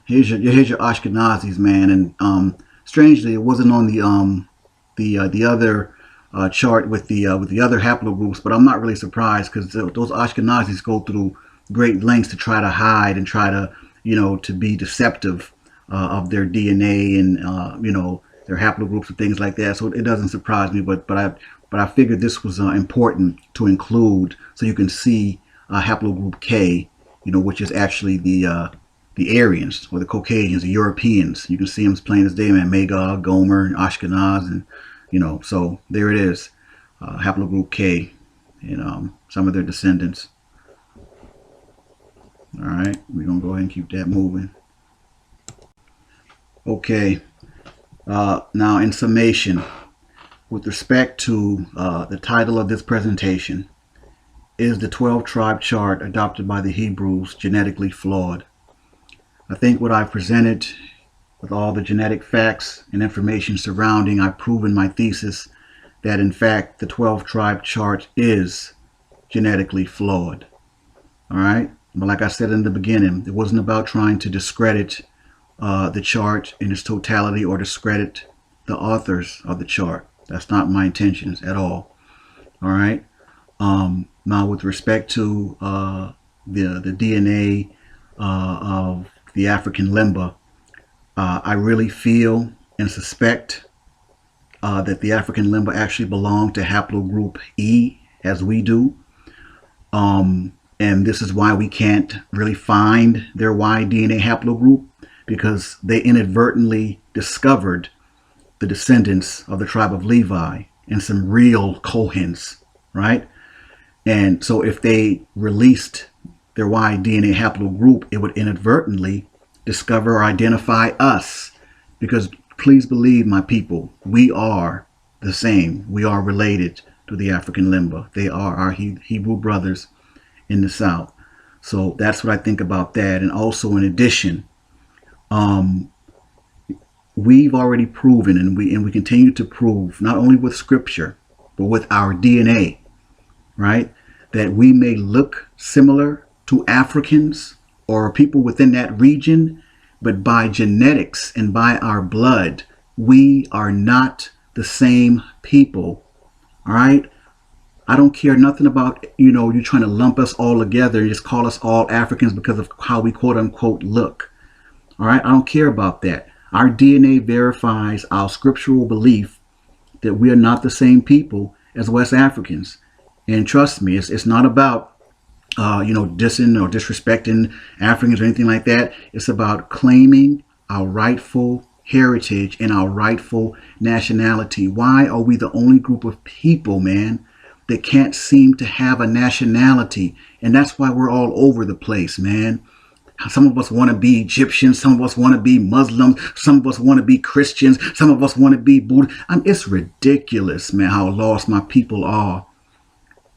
Here's your Ashkenazis, man, and strangely, it wasn't on the other chart with the other haplogroups, but I'm not really surprised, because those Ashkenazis go through great lengths to try to hide and try to to be deceptive of their DNA and their haplogroups and things like that. So it doesn't surprise me, but I figured this was important to include, so you can see haplogroup K, which is actually the Aryans, or the Caucasians, the Europeans. You can see them plain as day, man. Magog, Gomer, and Ashkenaz, and so there it is, haplogroup K, and some of their descendants. All right, we're gonna go ahead and keep that moving. Okay, now in summation, with respect to the title of this presentation, is the 12-tribe chart adopted by the Hebrews genetically flawed? I think what I've presented with all the genetic facts and information surrounding, I've proven my thesis that in fact the 12-tribe chart is genetically flawed. All right, but like I said in the beginning, it wasn't about trying to discredit the chart in its totality or discredit the authors of the chart. That's not my intentions at all. All right. Now, with respect to the DNA of the African limba, I really feel and suspect that the African limba actually belong to haplogroup E, as we do. And this is why we can't really find their Y DNA haplogroup, because they inadvertently discovered the descendants of the tribe of Levi and some real Kohens, right? And so if they released their Y DNA haplogroup, it would inadvertently discover or identify us, because please believe, my people, we are the same. We are related to the African limba. They are our Hebrew brothers in the South. So that's what I think about that. And also, in addition, we've already proven, and we continue to prove, not only with scripture, but with our DNA, right, that we may look similar to Africans or people within that region, but by genetics and by our blood, we are not the same people. All right. I don't care nothing about, you trying to lump us all together and just call us all Africans because of how we quote unquote look. All right. I don't care about that. Our DNA verifies our scriptural belief that we are not the same people as West Africans. And trust me, it's not about, dissing or disrespecting Africans or anything like that. It's about claiming our rightful heritage and our rightful nationality. Why are we the only group of people, man, that can't seem to have a nationality? And that's why we're all over the place, man. Some of us want to be Egyptians. Some of us want to be Muslims. Some of us want to be Christians. Some of us want to be Buddha. It's ridiculous, man, how lost my people are.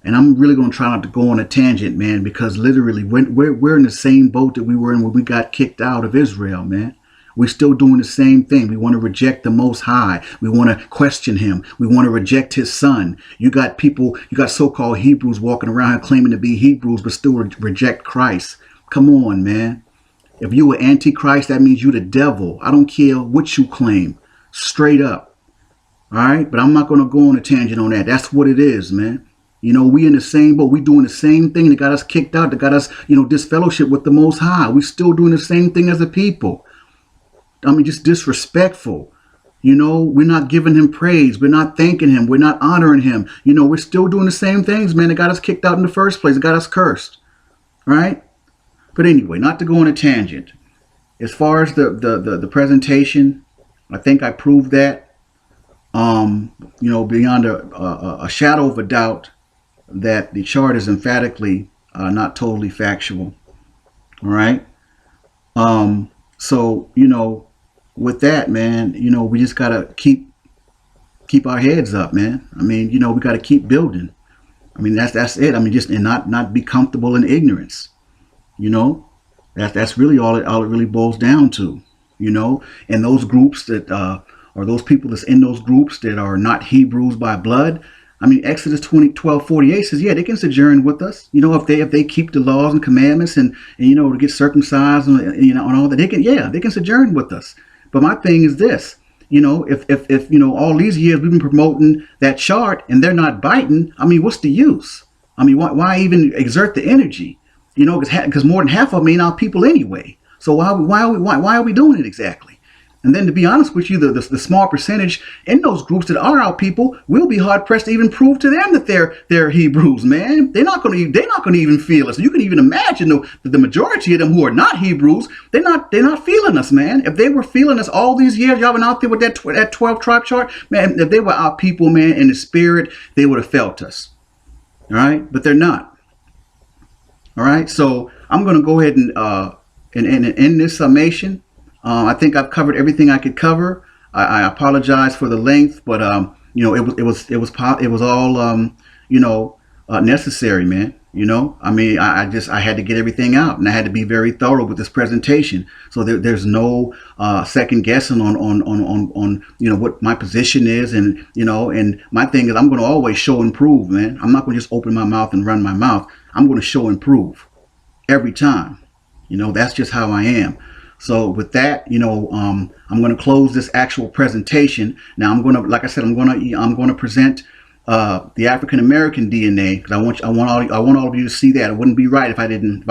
And I'm really going to try not to go on a tangent, man, because literally we're in the same boat that we were in when we got kicked out of Israel, man. We're still doing the same thing. We want to reject the Most High. We want to question him. We want to reject his son. You got so-called Hebrews walking around claiming to be Hebrews, but still reject Christ. Come on, man. If you were Antichrist, that means you the devil. I don't care what you claim. Straight up. All right? But I'm not going to go on a tangent on that. That's what it is, man. We in the same boat. We doing the same thing that got us kicked out, that got us, disfellowship with the Most High. We still doing the same thing as a people. I mean, just disrespectful. We're not giving him praise. We're not thanking him. We're not honoring him. We're still doing the same things, man, that got us kicked out in the first place. It got us cursed. Right? But anyway, not to go on a tangent. As far as the presentation, I think I proved that, beyond a shadow of a doubt, that the chart is emphatically not totally factual. All right. So, with that, man, we just gotta keep our heads up, man. I mean, we gotta keep building. I mean, that's it. I mean, just and not be comfortable in ignorance. That's really all it really boils down to. And those groups that or those people that's in those groups that are not Hebrews by blood. I mean, Exodus 12:48 says, yeah, they can sojourn with us. If they keep the laws and commandments and to get circumcised and all that, they can sojourn with us. But my thing is this, if all these years we've been promoting that chart and they're not biting, I mean, what's the use? I mean, why even exert the energy? Because more than half of them ain't our people anyway. So why are we doing it exactly? And then, to be honest with you, the small percentage in those groups that are our people will be hard pressed to even prove to them that they're Hebrews, man. They're not going to even feel us. You can even imagine the majority of them who are not Hebrews, they're not feeling us, man. If they were feeling us all these years, y'all been out there with that 12 tribe chart, man. If they were our people, man, in the spirit, they would have felt us. All right, but they're not. All right, so I'm going to go ahead and end this summation. I think I've covered everything I could cover. I apologize for the length, but it was all necessary, man. I mean, I had to get everything out, and I had to be very thorough with this presentation. So there's no second guessing on what my position is, and and my thing is I'm going to always show and prove, man. I'm not going to just open my mouth and run my mouth. I'm going to show and prove every time. That's just how I am. So with that, I'm going to close this actual presentation. Now I'm going to, like I said, I'm going to present the African American DNA, because I want all of you to see that. It wouldn't be right if I didn't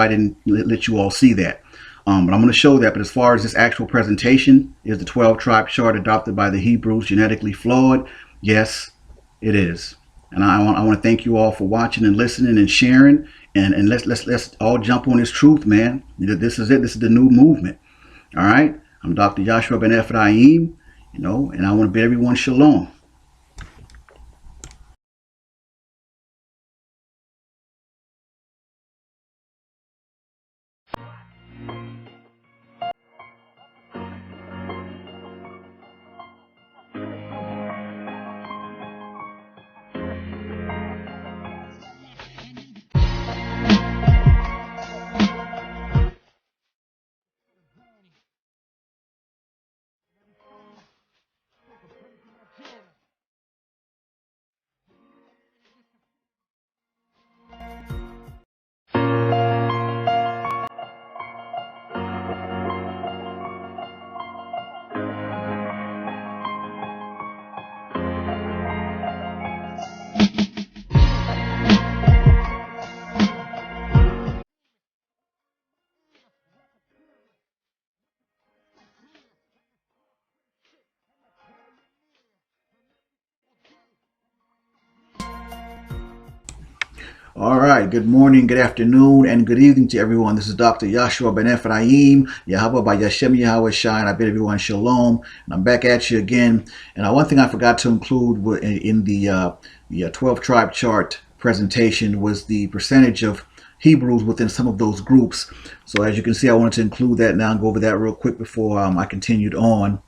let you all see that. But I'm going to show that. But as far as this actual presentation, is the 12 tribe chart adopted by the Hebrews genetically flawed? Yes, it is. And I want to thank you all for watching and listening and sharing. And let's all jump on this truth, man. This is it. This is the new movement. All right. I'm Dr. Yashua Ben Ephraim, and I want to bid everyone shalom. All right, good morning, good afternoon, and good evening to everyone. This is Dr. Yashua Ben Ephraim, Yahweh by Yashem Yahweh Shai, and I bid everyone shalom. And I'm back at you again. And one thing I forgot to include in the 12 tribe chart presentation was the percentage of Hebrews within some of those groups. So as you can see, I wanted to include that now and go over that real quick before I continued on.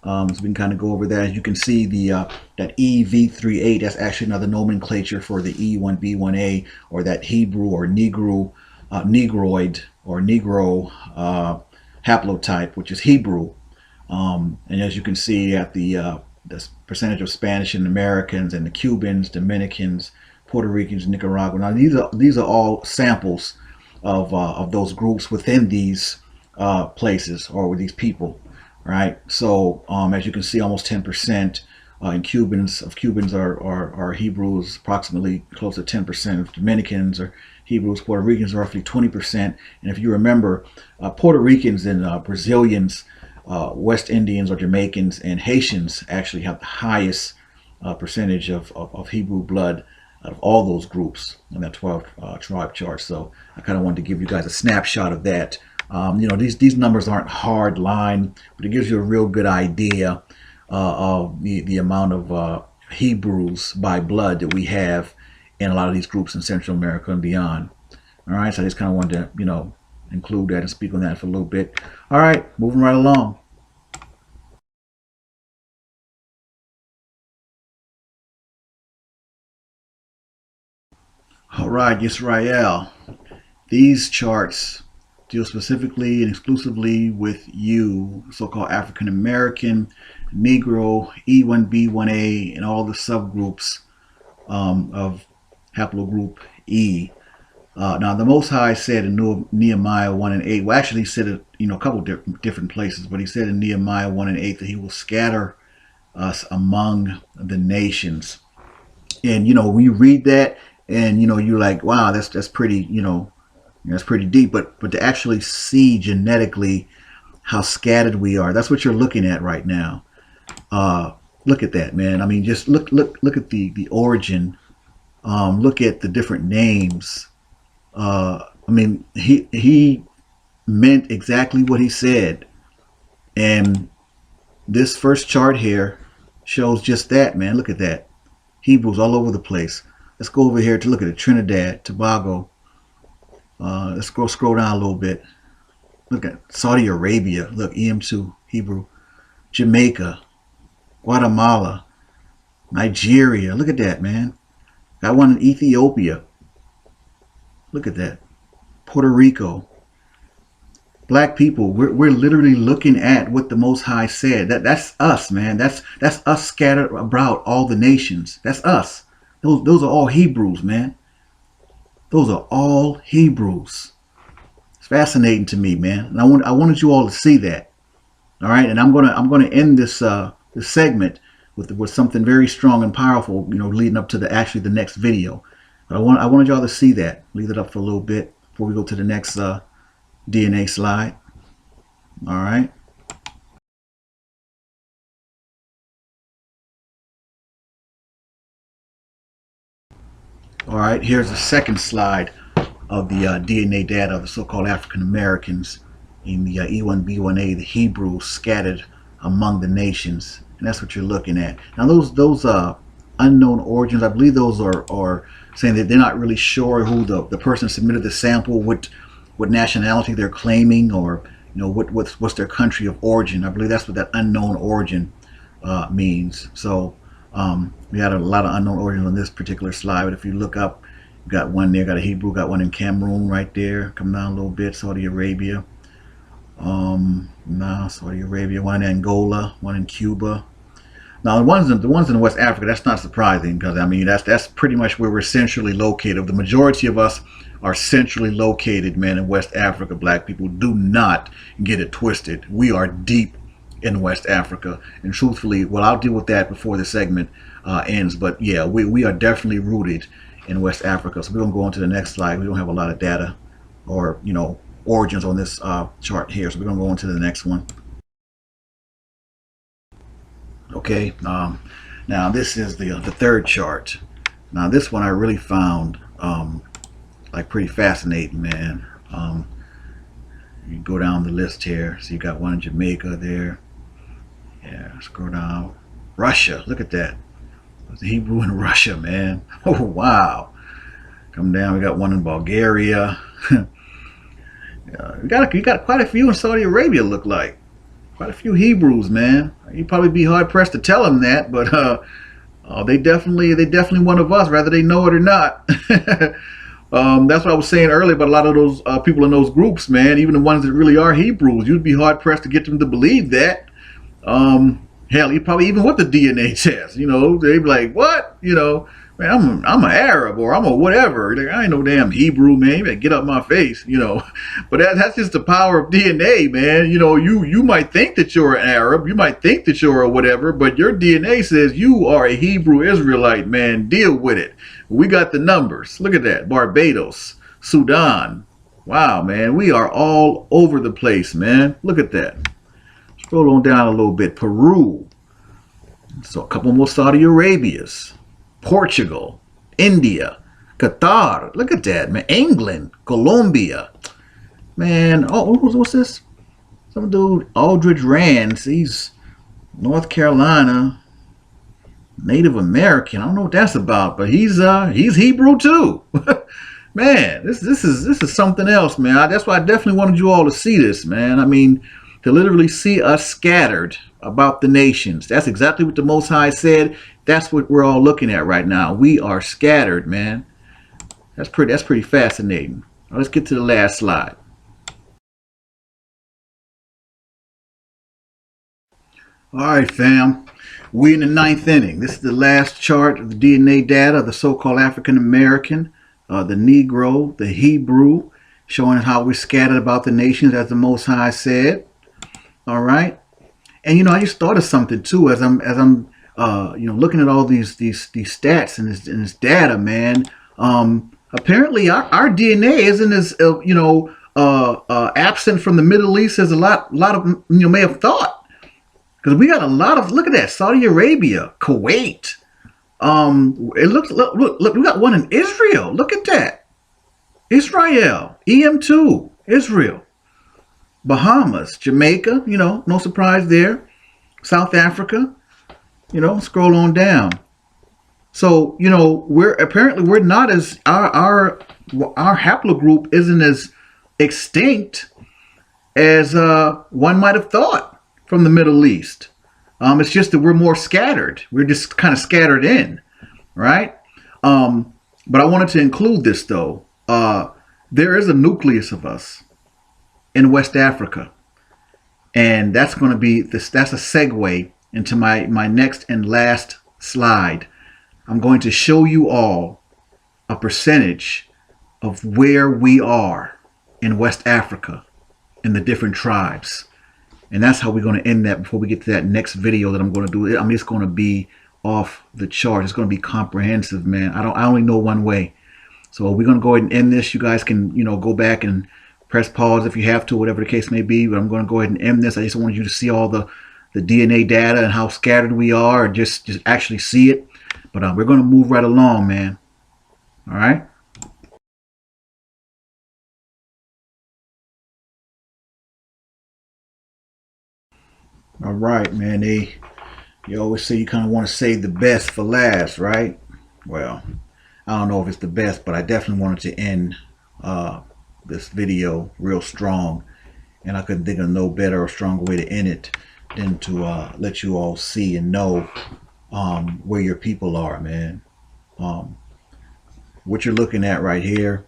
So we can kind of go over that. As you can see, that EV38, that's actually another nomenclature for the E1B1A, or that Hebrew or Negro, Negroid or Negro haplotype, which is Hebrew. And as you can see, at the percentage of Spanish and Americans and the Cubans, Dominicans, Puerto Ricans, Nicaragua. Now these are all samples of those groups within these places or with these people. Right, so as you can see, almost 10% And Cubans are Hebrews, approximately close to 10%. Of Dominicans are Hebrews. Puerto Ricans are roughly 20%. And if you remember, Puerto Ricans and Brazilians, West Indians or Jamaicans, and Haitians actually have the highest percentage of Hebrew blood out of all those groups in that 12 tribe chart. So I kind of wanted to give you guys a snapshot of that. These numbers aren't hard line, but it gives you a real good idea of the amount of Hebrews by blood that we have in a lot of these groups in Central America and beyond. All right, so I just kind of wanted to, include that and speak on that for a little bit. All right, moving right along. All right, Israel. These charts deal specifically and exclusively with you, so-called African American, Negro, E1B1A, and all the subgroups of haplogroup E. Now, the Most High said in Nehemiah 1 and 8, well, actually, he said it, a couple different places, but he said in Nehemiah 1 and 8 that he will scatter us among the nations. And, when you read that and, you're like, wow, that's pretty, that's pretty deep. But to actually see genetically how scattered we are, that's what you're looking at right now. Look at that, man. I mean, just look at the origin. Look at the different names. I mean, he meant exactly what he said. And this first chart here shows just that, man. Look at that. Hebrews all over the place. Let's go over here to look at it. Trinidad, Tobago. Let's scroll down a little bit. Look at Saudi Arabia. Look, EM2, Hebrew. Jamaica, Guatemala, Nigeria. Look at that, man. Got one in Ethiopia. Look at that. Puerto Rico. Black people, we're literally looking at what the Most High said. That's us, man. That's us scattered about all the nations. That's us. Those are all Hebrews, man. Those are all Hebrews. It's fascinating to me, man. And I wanted you all to see that. All right, and I'm gonna end this this segment with something very strong and powerful, leading up to the next video. But I wanted y'all to see that. Leave it up for a little bit before we go to the next DNA slide. All right. All right, here's the second slide of the DNA data of the so-called African Americans in the E1B1A, the Hebrews scattered among the nations. And that's what you're looking at. Now, those unknown origins, I believe those are saying that they're not really sure who the person submitted the sample, what nationality they're claiming, or what's their country of origin. I believe that's what that unknown origin means. So we had a lot of unknown origins on this particular slide, but if you look up, you got one there, got a Hebrew, got one in Cameroon right there. Come down a little bit, Saudi Arabia. Saudi Arabia, one in Angola, one in Cuba. Now the ones in West Africa, that's not surprising, because I mean that's pretty much where we're centrally located. The majority of us are centrally located, man, in West Africa. Black people, do not get it twisted. We are deep in West Africa, and truthfully, well, I'll deal with that before the segment ends. But yeah, we are definitely rooted in West Africa. So we're gonna go on to the next slide. We don't have a lot of data or origins on this chart here, so we're gonna go on to the next one. Okay, now this is the third chart. Now this one I really found like pretty fascinating, man. You go down the list here, so you got one in Jamaica there. Yeah, scroll down. Russia, look at that. There's a Hebrew in Russia, man. Oh wow. Come down, we got one in Bulgaria. You got quite a few in Saudi Arabia, look like. Quite a few Hebrews, man. You'd probably be hard pressed to tell them that, but they definitely one of us, whether they know it or not. That's what I was saying earlier about a lot of those people in those groups, man. Even the ones that really are Hebrews, you'd be hard pressed to get them to believe that. Hell, you probably even with the DNA test, they'd be like, what? man, I'm an Arab or I'm a whatever. Like, I ain't no damn Hebrew, man. You better get up my face, you know. But that's just the power of DNA, man. You know, you might think that you're an Arab, you might think that you're a whatever, but your DNA says you are a Hebrew Israelite, man. Deal with it. We got the numbers. Look at that. Barbados, Sudan. Wow, man. We are all over the place, man. Look at that. Scroll on down a little bit. Peru. So a couple more Saudi Arabias. Portugal, India, Qatar. Look at that, man. England, Colombia. Man, oh, what's this? Some dude, Aldridge Rand. He's North Carolina, Native American. I don't know what that's about, but he's Hebrew too. Man, this is something else, man. That's why I definitely wanted you all to see this, man. I mean, to literally see us scattered about the nations. That's exactly what the Most High said. That's what we're all looking at right now. We are scattered, man. That's pretty fascinating. Now let's get to the last slide. All right, fam. We in the 9th inning. This is the last chart of the DNA data of the so-called African American, the Negro, the Hebrew, showing how we're scattered about the nations, as the Most High said. All right. And I just thought of something too as I'm looking at all these stats and this data, man. Apparently our DNA isn't as absent from the Middle East as a lot of may have thought, because we got a lot of, look at that, Saudi Arabia, Kuwait. It looks look we got one in Israel. Look at that, Israel, EM2, Israel. Bahamas, Jamaica, no surprise there. South Africa, scroll on down. So, we're not as, our haplogroup isn't as extinct as one might have thought from the Middle East. It's just that we're more scattered. We're just kind of scattered in, right? But I wanted to include this though. There is a nucleus of us in West Africa, and that's going to be this. That's a segue into my next and last slide. I'm going to show you all a percentage of where we are in West Africa in the different tribes, and that's how we're going to end that before we get to that next video that I'm going to do. I mean, it's going to be off the chart. It's going to be comprehensive, man. I only know one way. So we're going to go ahead and end this. You guys can go back and press pause if you have to, whatever the case may be. But I'm going to go ahead and end this. I just wanted you to see all the DNA data and how scattered we are, and just actually see it. But we're going to move right along, man. All right. All right, man. You always say you kind of want to save the best for last, right? Well, I don't know if it's the best, but I definitely wanted to end this video real strong, and I couldn't think of no better or stronger way to end it than to let you all see and know where your people are, man. What you're looking at right here,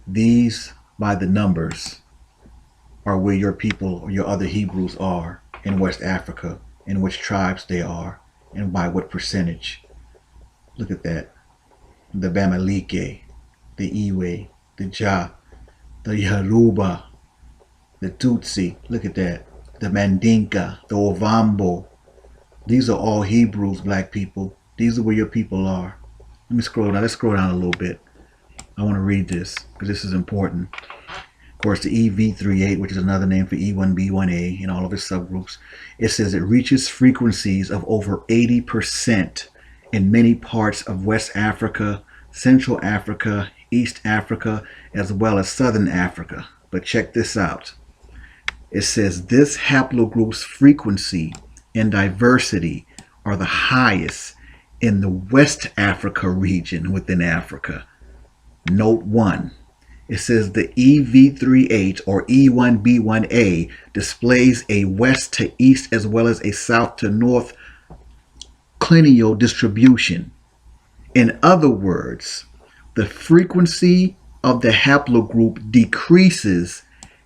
these by the numbers are where your people or your other Hebrews are in West Africa, in which tribes they are, and by what percentage. Look at that. The Bamalike, the Iwe, the Ja, the Yoruba, the Tutsi. Look at that. The Mandinka, the Ovambo. These are all Hebrews, black people. These are where your people are. Let me scroll down. Let's scroll down a little bit. I want to read this because this is important. Of course, the EV38, which is another name for E1B1A in all of its subgroups, it says it reaches frequencies of over 80% in many parts of West Africa, Central Africa, East Africa, as well as Southern Africa. But check this out. It says this haplogroup's frequency and diversity are the highest in the West Africa region within Africa. Note 1. It says the EV38 or E1B1A displays a west to east as well as a south to north clinial distribution. In other words, the frequency of the haplogroup decreases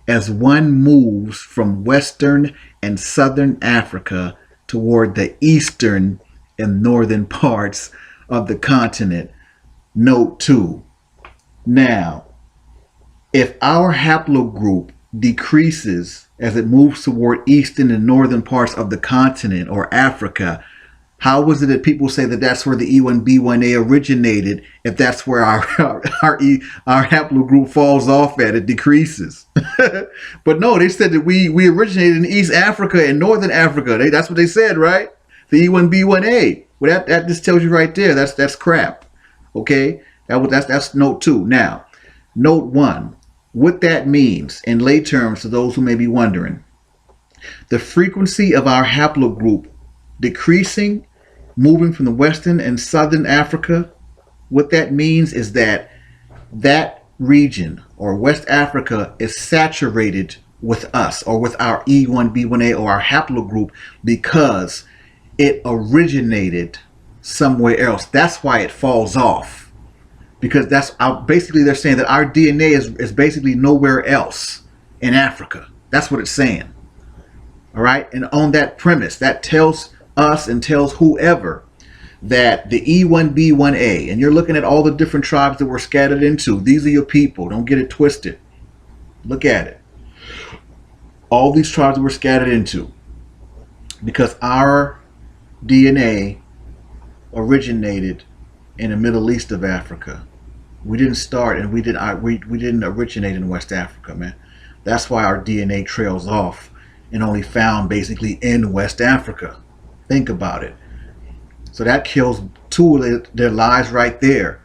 as one moves from Western and Southern Africa toward the eastern and northern parts of the continent. Note 2. Now, if our haplogroup decreases as it moves toward eastern and northern parts of the continent or Africa, how was it that people say that that's where the E1B1A originated? If that's where our haplogroup falls off at, it decreases. But no, they said that we originated in East Africa and Northern Africa. That's what they said, right? The E1B1A. Well, that just tells you right there. That's crap. Okay, that's note 2. Now, note 1. What that means in lay terms to those who may be wondering, the frequency of our haplogroup decreasing, moving from the Western and Southern Africa, what that means is that that region or West Africa is saturated with us or with our E1B1A or our haplogroup because it originated somewhere else. That's why it falls off, because that's basically they're saying that our DNA is basically nowhere else in Africa. That's what it's saying. All right, and on that premise, that tells us and tells whoever that the E1B1A, and you're looking at all the different tribes that we're scattered into. These are your people. Don't get it twisted. Look at it. All these tribes that we're scattered into, because our DNA originated in the Middle East of Africa. We didn't start and we didn't originate in West Africa, man. That's why our DNA trails off and only found basically in West Africa. Think about it. So that kills 2 of their lives right there.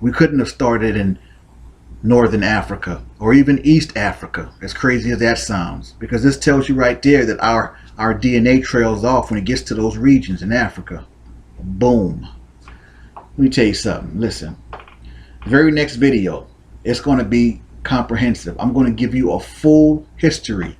We couldn't have started in Northern Africa or even East Africa, as crazy as that sounds, because this tells you right there that our DNA trails off when it gets to those regions in Africa. Boom. Let me tell you something. Listen, the very next video, it's going to be comprehensive. I'm going to give you a full history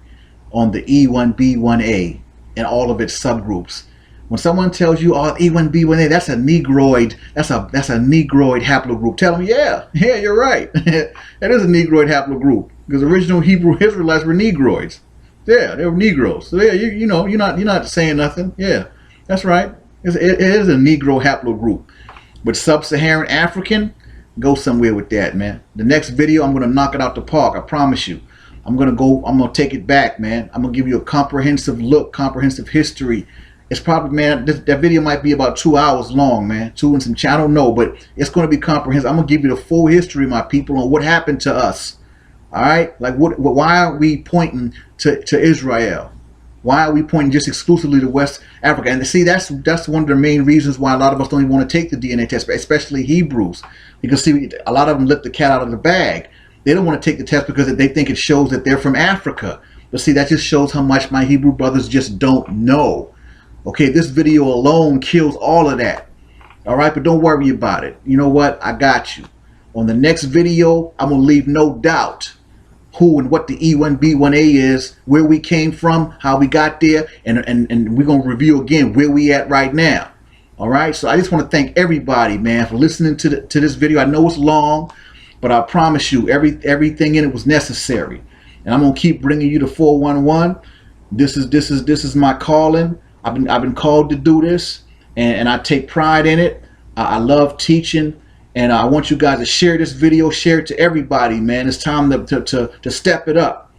on the E1B1A and all of its subgroups. When someone tells you, oh, E1B1A, that's a Negroid, that's a Negroid haplogroup, tell them, yeah, you're right. That is a Negroid haplogroup, because original Hebrew Israelites were Negroids. Yeah, they were Negroes. So yeah, you know, you're not saying nothing. Yeah, that's right. It is a Negro haplogroup. But Sub-Saharan African, go somewhere with that, man. The next video, I'm gonna knock it out the park. I promise you. I'm gonna take it back, man. I'm gonna give you a comprehensive look, comprehensive history. It's probably, man, that video might be about 2 hours long, man. 2 and some, I don't know, but it's going to be comprehensive. I'm going to give you the full history, my people, on what happened to us. All right? Like, why are we pointing to Israel? Why are we pointing just exclusively to West Africa? And see, that's one of the main reasons why a lot of us don't even want to take the DNA test, especially Hebrews. Because, see, a lot of them let the cat out of the bag. They don't want to take the test because they think it shows that they're from Africa. But see, that just shows how much my Hebrew brothers just don't know. Okay, this video alone kills all of that. All right, but don't worry about it. You know what? I got you. On the next video, I'm going to leave no doubt who and what the E1B1A is, where we came from, how we got there, and we're going to review again where we at right now. All right, so I just want to thank everybody, man, for listening to this video. I know it's long, but I promise you, everything in it was necessary. And I'm going to keep bringing you the 411. This is my calling. I've been called to do this, and I take pride in it. I love teaching, and I want you guys to share this video, share it to everybody, man. It's time to step it up.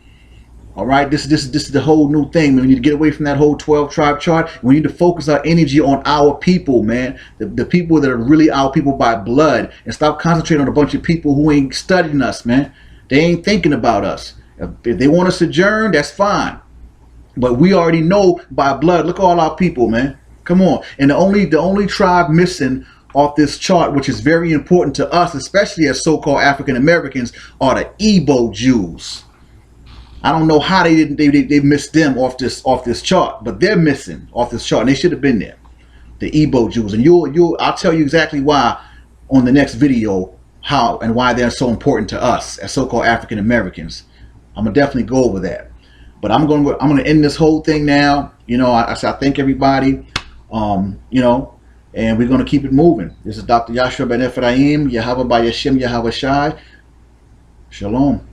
All right, this is the whole new thing, man. We need to get away from that whole 12 tribe chart. We need to focus our energy on our people, man. The people that are really our people by blood, and stop concentrating on a bunch of people who ain't studying us, man. They ain't thinking about us. If they want us to adjourn, that's fine. But we already know by blood. Look at all our people, man. Come on. And the only tribe missing off this chart, which is very important to us, especially as so-called African Americans, are the Igbo Jews. I don't know how they missed them off this chart, but they're missing off this chart, and they should have been there. The Igbo Jews, and I'll tell you exactly why on the next video, how and why they're so important to us as so-called African Americans. I'm gonna definitely go over that. But I'm gonna end this whole thing now. You know, I thank everybody. You know, and we're gonna keep it moving. This is Dr. Yashua Ben Ephraim, Yahweh by Yashem Yahweh Shai. Shalom.